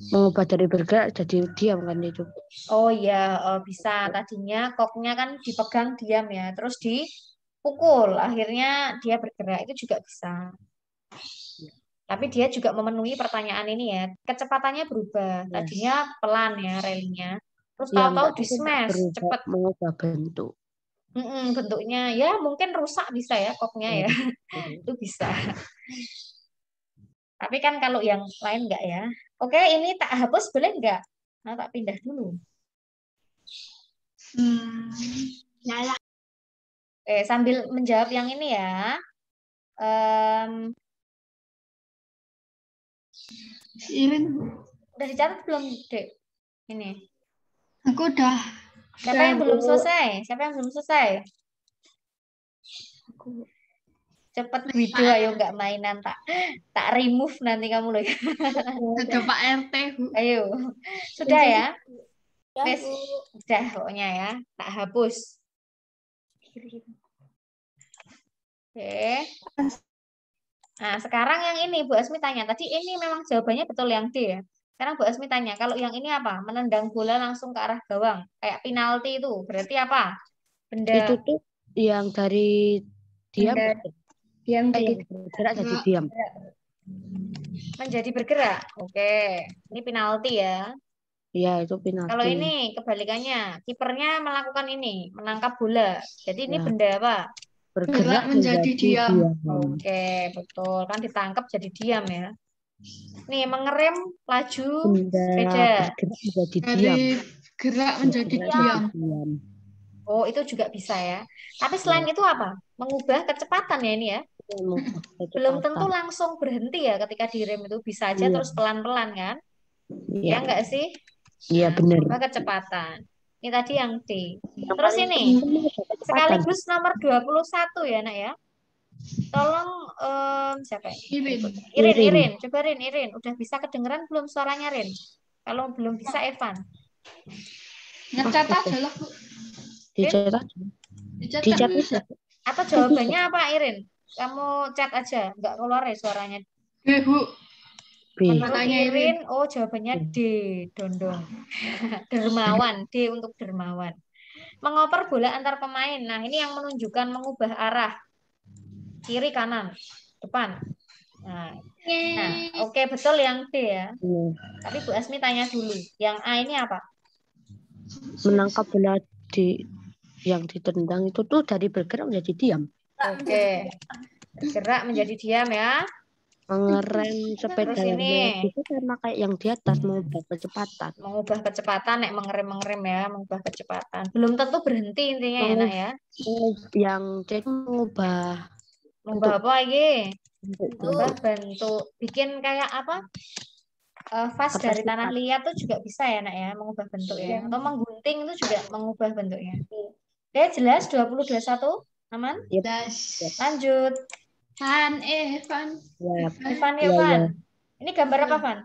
Speaker 3: Mengubah dari bergerak jadi diam kan itu.
Speaker 2: Oh iya, bisa. Tadinya koknya kan dipegang diam ya, terus dipukul, akhirnya dia bergerak, itu juga bisa. Tapi dia juga memenuhi pertanyaan ini ya, kecepatannya berubah. Tadinya pelan ya relingnya, terus
Speaker 3: Ya,
Speaker 2: tahu-tahu
Speaker 3: enggak,
Speaker 2: di smash cepet.
Speaker 3: mengubah bentuk.
Speaker 2: Bentuknya ya mungkin rusak bisa ya koknya ya, itu bisa. Tapi kan kalau yang lain enggak ya. Oke, ini tak hapus boleh enggak? Nah, tak pindah dulu.
Speaker 11: Ya.
Speaker 2: Oke, sambil menjawab yang ini ya.
Speaker 11: Irin.
Speaker 2: Udah dicatat belum, Dek? Ini.
Speaker 11: Aku udah.
Speaker 2: Siapa yang belum selesai? Siapa yang belum selesai? Cepet Guido, ayo nggak mainan, tak remove nanti kamu loh.
Speaker 11: Ada Pak RT.
Speaker 2: Ayo, sudah ya? Wes, sudah pokoknya ya, tak hapus. Oke. Nah, sekarang yang ini Bu Asmi tanya. Tadi ini memang jawabannya betul yang D ya. Sekarang Bu Asmi tanya, kalau yang ini apa? Menendang bola langsung ke arah gawang. Kayak penalti itu. Berarti apa? Benda.
Speaker 3: Itu tuh yang dari diam.
Speaker 1: Diam
Speaker 3: bergerak jadi diam.
Speaker 2: Menjadi bergerak. Oke. Ini penalti ya.
Speaker 3: Iya, itu penalti.
Speaker 2: Kalau ini kebalikannya. Kipernya melakukan ini. Menangkap bola. Jadi ini benda apa?
Speaker 3: Bergerak menjadi diam.
Speaker 2: Oke, betul. Kan ditangkap jadi diam ya. Nih, mengerem laju sepeda.
Speaker 3: Bergerak menjadi diam.
Speaker 11: Gerak menjadi diam.
Speaker 2: Oh, itu juga bisa ya. Tapi selain itu apa? Mengubah kecepatan ya ini ya. Belum tentu langsung berhenti ya ketika direm itu. Bisa aja terus pelan-pelan kan? Ya enggak sih?
Speaker 3: Iya, benar.
Speaker 2: Mengubah kecepatan. Ini tadi yang D. Terus ini, sekaligus nomor 21 ya, Nak ya. Tolong, siapa ini? Irin. Coba Irin. Udah bisa kedengeran belum suaranya, Rin? Kalau belum bisa, Evan.
Speaker 11: Ngecat aja lah, Bu.
Speaker 3: Dicat aja.
Speaker 2: Atau jawabannya apa, Irin? Kamu chat aja, nggak keluar ya suaranya.
Speaker 11: Bu.
Speaker 2: Menurut Irin, jawabannya D, Dondong. Dermawan, D untuk dermawan. Mengoper bola antar pemain. Nah, ini yang menunjukkan mengubah arah. Kiri, kanan, depan. Nah, oke, betul yang D ya. Tapi Bu Asmi tanya dulu, yang A ini apa?
Speaker 3: Menangkap bola yang ditendang itu tuh dari bergerak menjadi diam.
Speaker 2: Oke. Bergerak menjadi diam ya.
Speaker 3: Mengerem sepeda
Speaker 2: ini
Speaker 3: itu karena kayak yang di atas mengubah kecepatan.
Speaker 2: Mengubah kecepatan, mengerem ya, mengubah kecepatan. Belum tentu berhenti intinya ya, Nak ya.
Speaker 3: Yang C itu mengubah
Speaker 2: apa lagi? Mengubah bentuk. Bikin kayak apa? Vas dari tanah liat tuh juga bisa ya, Nak ya, mengubah bentuk ya. Atau menggunting itu juga mengubah bentuknya. Oke, jelas 20-21, aman?
Speaker 11: Jelas.
Speaker 2: Lanjut.
Speaker 11: Evan.
Speaker 2: Evan. Ini gambar apa, Van?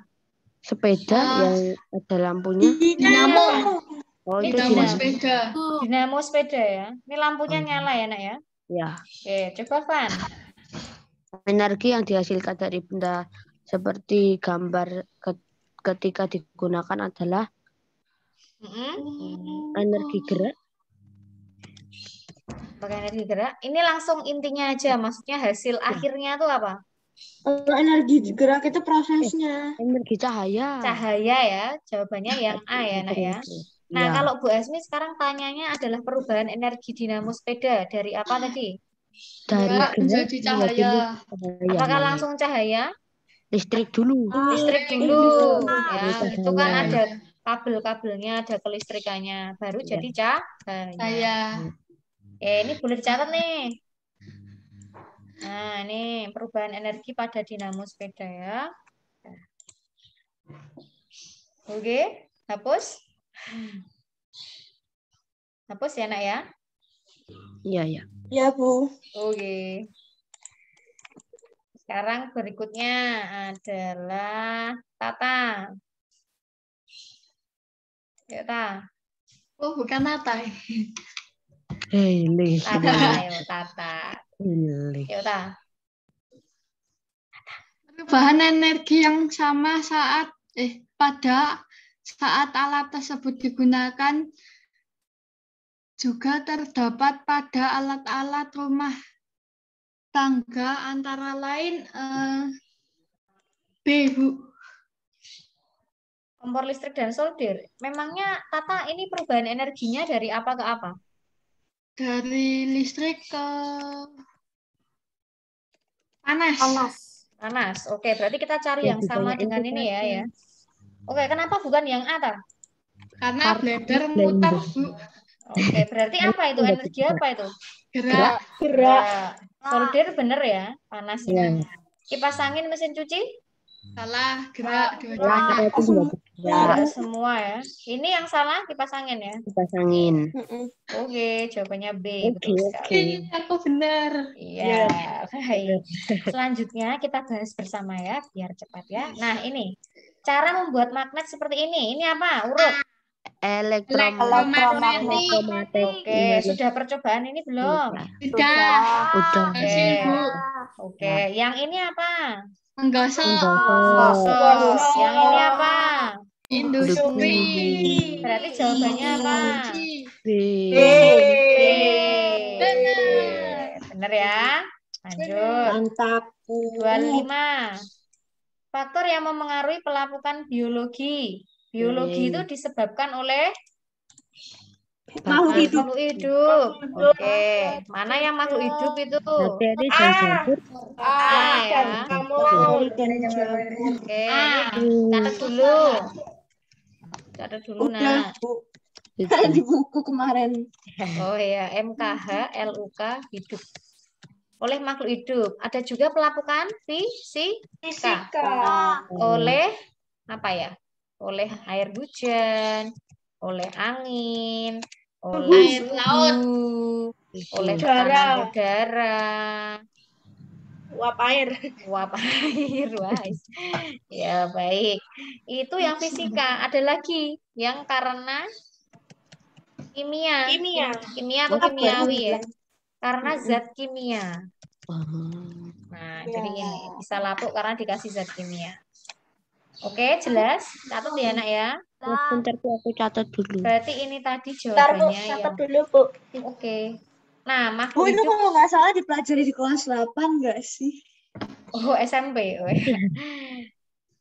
Speaker 3: Sepeda yang ada lampunya.
Speaker 11: Dinamo.
Speaker 3: Itu
Speaker 11: dinamo sepeda.
Speaker 2: Dinamo sepeda ya. Ini lampunya nyala ya, Nak ya?
Speaker 3: Ya.
Speaker 2: Oke, coba Van.
Speaker 3: Energi yang dihasilkan dari benda seperti gambar ketika digunakan adalah energi gerak.
Speaker 2: Pakai energi gerak. Ini langsung intinya aja, maksudnya hasil akhirnya tuh apa?
Speaker 10: Kalau energi gerak itu prosesnya.
Speaker 3: Energi cahaya.
Speaker 2: Cahaya ya, jawabannya yang A ya, Nak ya. Nah, kalau Bu Asmi sekarang tanyanya adalah perubahan energi dinamo sepeda dari apa tadi?
Speaker 3: Dari
Speaker 11: menjadi cahaya.
Speaker 2: Apakah langsung cahaya?
Speaker 3: Listrik dulu.
Speaker 2: Listrik dulu. Ya, itu kan ada kabel-kabelnya, ada kelistrikannya, baru jadi cahaya. Ini boleh dicatat nih. Nah, ini perubahan energi pada dinamo sepeda ya. Oke, hapus. Hapus ya, Nak ya?
Speaker 10: Iya, ya. Iya, Bu.
Speaker 2: Oke. Sekarang berikutnya adalah Tata. Yuk, Ta.
Speaker 11: Oh, bukan Tata.
Speaker 2: Tata, ayo, Tata. Yuk, Ta.
Speaker 11: Perubahan energi yang sama saat pada saat alat tersebut digunakan juga terdapat pada alat-alat rumah tangga antara lain B, Bu.
Speaker 2: Kompor listrik dan solder. Memangnya Tata ini perubahan energinya dari apa ke apa?
Speaker 11: Dari listrik ke panas.
Speaker 2: Panas. Oke, berarti kita cari yang sama dengan ini ya. Oke, kenapa bukan yang A, Ta?
Speaker 11: Karena blender muter, Bu.
Speaker 2: Oke, berarti apa itu? Energi apa itu?
Speaker 11: Gerak.
Speaker 2: Solder bener ya, panasnya. Kipas angin, mesin cuci?
Speaker 11: Salah, gerak.
Speaker 2: Gerak semua ya. Ini yang salah kipas angin ya?
Speaker 3: Kipas angin.
Speaker 2: Oke, jawabannya B. Betul sekali.
Speaker 11: Aku benar.
Speaker 2: Iya, baik. Selanjutnya kita bahas bersama ya, biar cepat ya. Nah, ini. Cara membuat magnet seperti ini. Ini apa? Urut.
Speaker 3: Elektromagnetik.
Speaker 2: Oke, sudah percobaan ini belum?
Speaker 11: Udah.
Speaker 2: Oke, yang ini apa?
Speaker 11: Menggosok.
Speaker 2: Yang ini apa?
Speaker 11: Industri.
Speaker 2: Berarti jawabannya apa?
Speaker 3: B.
Speaker 2: Bener ya? Lanjut.
Speaker 10: Mantap.
Speaker 2: 25. Faktor yang memengaruhi pelapukan biologi. Biologi itu disebabkan oleh makhluk hidup. Oke, mana yang makhluk hidup itu? A ya. Oke, catat dulu. Catat dulu, Nak.
Speaker 10: Di buku kemarin.
Speaker 2: Oh ya, MKH, LUK, hidup. Oleh makhluk hidup. Ada juga pelapukan fisika. Oleh apa ya? Oleh air hujan, oleh angin, oleh suhu, oleh tekanan udara,
Speaker 6: uap air.
Speaker 2: Wah. Ya, baik. Itu yang fisika. Ada lagi yang karena kimia atau kimiawi ya. Karena zat kimia. Nah, jadi ini bisa lapuk karena dikasih zat kimia. Oke, jelas? Catat ya, Nak ya.
Speaker 3: Bentar, aku catat dulu.
Speaker 2: Berarti ini tadi jawabannya yang...
Speaker 6: Catat dulu, Bu.
Speaker 2: Oke. Nah,
Speaker 10: Bu,
Speaker 2: makhluk
Speaker 10: itu
Speaker 2: hidup...
Speaker 10: kalau nggak salah dipelajari di kelas 8 nggak sih?
Speaker 2: Oh, SMP.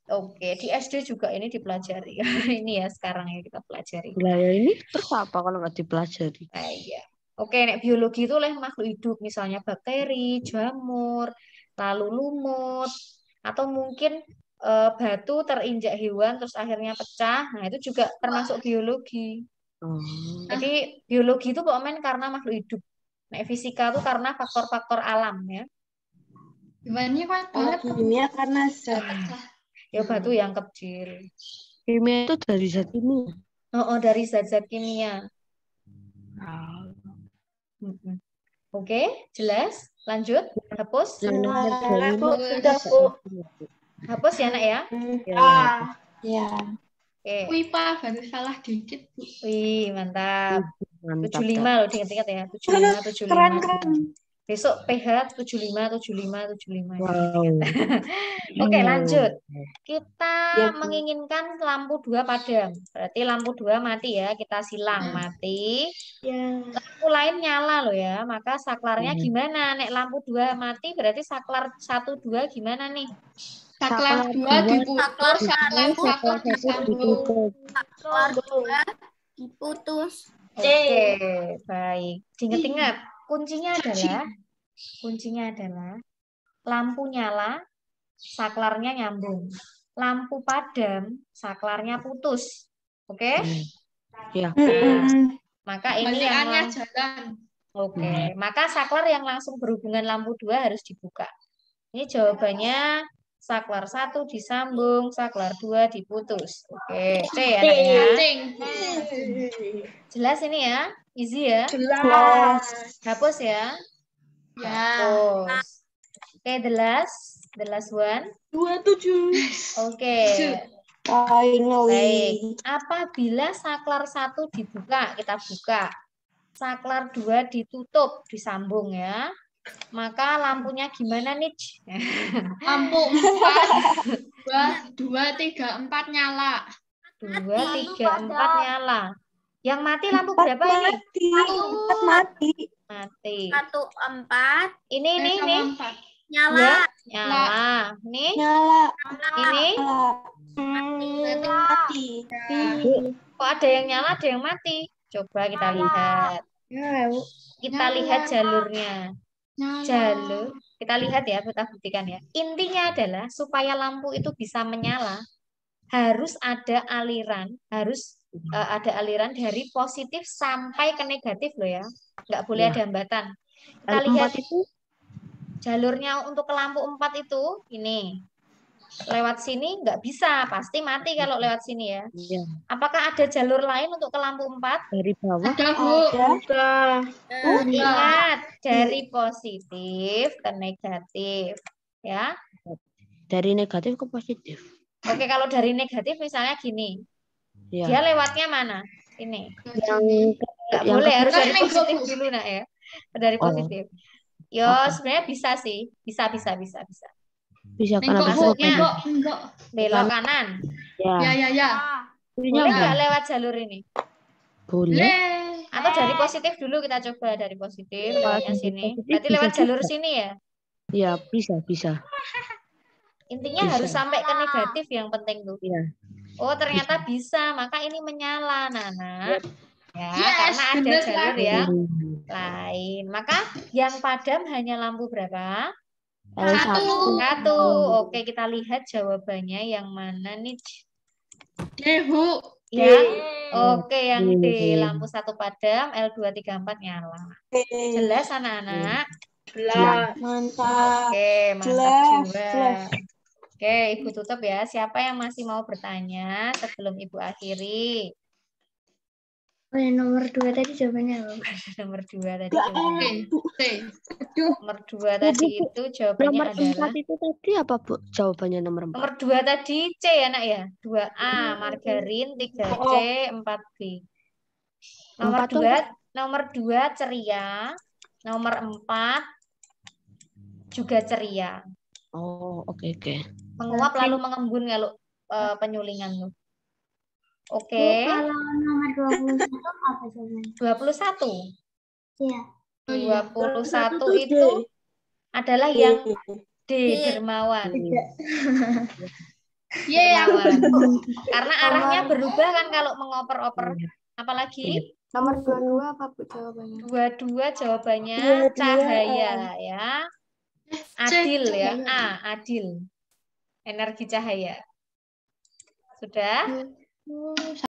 Speaker 2: Oke, di SD juga ini dipelajari. Ini ya sekarang yang kita pelajari.
Speaker 3: Lah ya ini terus apa kalau nggak dipelajari?
Speaker 2: Iya. Oke, nek biologi itu oleh makhluk hidup, misalnya bakteri, jamur, lalu lumut, atau mungkin batu terinjak hewan terus akhirnya pecah. Nah, itu juga termasuk biologi. Jadi biologi itu pokoknya karena makhluk hidup. Nah, fisika itu karena faktor-faktor alam ya.
Speaker 10: Kimia karena zat.
Speaker 2: Ya batu yang kecil.
Speaker 3: Kimia itu dari zat kimia.
Speaker 2: Oh, dari zat-zat kimia. Oke, jelas? Lanjut, hapus.
Speaker 6: Sudah, Bu.
Speaker 2: Hapus ya, Nak ya?
Speaker 10: Ya.
Speaker 2: Oke.
Speaker 11: Wih, Pak, baru salah dikit, Bu.
Speaker 2: Wih, mantap. 75 loh, diingat-ingat ya. 75.
Speaker 10: Keren.
Speaker 2: Besok PH 75.
Speaker 3: Wow.
Speaker 2: Oke, lanjut. Kita menginginkan lampu 2 padam. Berarti lampu 2 mati ya, kita silang mati. Lampu lain nyala loh ya. Maka saklarnya gimana? Nek lampu 2 mati berarti saklar 1 2 gimana nih?
Speaker 11: Saklar 2 diputus, saklar 1 disambung.
Speaker 15: Saklar 2 diputus.
Speaker 2: Oke, baik. Diingat-ingat, kuncinya adalah lampu nyala, saklarnya nyambung. Lampu padam, saklarnya putus. Oke?
Speaker 3: Ya.
Speaker 2: Maka ini yang Oke, maka saklar yang langsung berhubungan lampu 2 harus dibuka. Ini jawabannya saklar 1 disambung, saklar 2 diputus. Oke, C ya, anaknya. Jelas ini ya? Easy ya?
Speaker 6: Jelas.
Speaker 2: Hapus ya? Hapus. Oke, the last one.
Speaker 6: 27.
Speaker 2: Oke.
Speaker 10: Finally.
Speaker 2: Baik. Apabila saklar 1 dibuka, kita buka. Saklar 2 ditutup, disambung ya. Maka lampunya gimana nih?
Speaker 11: Lampu 4. 2, 3, 4 nyala.
Speaker 2: 2, 3, 4 nyala. Yang mati lampu berapa ini?
Speaker 10: Mati.
Speaker 2: Mati.
Speaker 4: 1, 4.
Speaker 2: Ini.
Speaker 4: Nyala.
Speaker 2: Nyala. Nih.
Speaker 10: Nyala.
Speaker 2: Ini.
Speaker 10: Mati.
Speaker 2: Kok ada yang nyala, ada yang mati? Coba kita lihat. Kita lihat jalurnya. Jalur. Kita lihat ya, kita buktikan ya. Intinya adalah supaya lampu itu bisa menyala, harus ada aliran, ada aliran dari positif sampai ke negatif loh ya. Nggak boleh ada hambatan. Kita lihat jalurnya untuk ke lampu 4 itu ini. Lewat sini nggak bisa, pasti mati kalau lewat sini ya. Apakah ada jalur lain untuk ke lampu 4?
Speaker 3: Dari bawah.
Speaker 11: Ada, Bu.
Speaker 2: Ingat, dari positif ke negatif. Ya.
Speaker 3: Dari negatif ke positif.
Speaker 2: Oke, kalau dari negatif misalnya gini.
Speaker 3: Ya.
Speaker 2: Dia lewatnya mana? Ini. Nggak
Speaker 3: yang
Speaker 2: boleh, harus
Speaker 3: ke-
Speaker 2: dari positif dulu nak ya. Dari positif. Yo, sebenarnya bisa sih. Bisa.
Speaker 3: Bisa kan habis
Speaker 2: Masuknya
Speaker 11: Enggak.
Speaker 2: belok kanan.
Speaker 11: Ya.
Speaker 2: Boleh nggak lewat jalur ini?
Speaker 3: Boleh.
Speaker 2: Atau dari positif dulu kita coba dari positif lewatnya sini. Berarti lewat jalur sini ya?
Speaker 3: Ya, bisa.
Speaker 2: Intinya
Speaker 3: Bisa.
Speaker 2: harus sampai ke negatif yang penting tuh.
Speaker 3: Iya.
Speaker 2: Oh, ternyata bisa. Maka ini menyala, Nana. Ya, karena ada
Speaker 11: bener
Speaker 2: jalur
Speaker 11: sekali.
Speaker 2: yang lain. Maka yang padam hanya lampu berapa? 1. Oke, kita lihat jawabannya yang mana nih?
Speaker 11: D, Bu.
Speaker 2: Ya. Oke, yang D. Lampu 1 padam, L234 nyala. Jelas anak-anak?
Speaker 10: Mantap.
Speaker 2: Oke, mantap
Speaker 10: Jelas.
Speaker 2: juga. Oke, Ibu tutup ya. Siapa yang masih mau bertanya sebelum Ibu akhiri?
Speaker 7: Nomor 2 tadi jawabannya apa?
Speaker 2: Nomor 2 tadi jawabannya. Nomor 2 tadi itu jawabannya
Speaker 3: Nomor
Speaker 2: adalah
Speaker 3: 4 itu tadi apa, Bu? Jawabannya nomor 4.
Speaker 2: nomor 2 tadi C ya, Nak ya? 2A margarin, 3C, 4B. Nomor 2 ceria, nomor 4 juga ceria.
Speaker 3: Oh, oke.
Speaker 2: Menguap lalu mengembun kalau penyulingan tuh. Oke.
Speaker 7: Kalau nomor 21 apa jawabannya?
Speaker 2: 21.
Speaker 7: Iya.
Speaker 2: 21 itu adalah yang D, dermawan. Dermawan. Karena arahnya berubah kan kalau mengoper-oper. Apalagi?
Speaker 14: Nomor 22 apa Bu jawabannya?
Speaker 2: 22 jawabannya cahaya ya. Adil ya. A, adil. Energi cahaya. Sudah?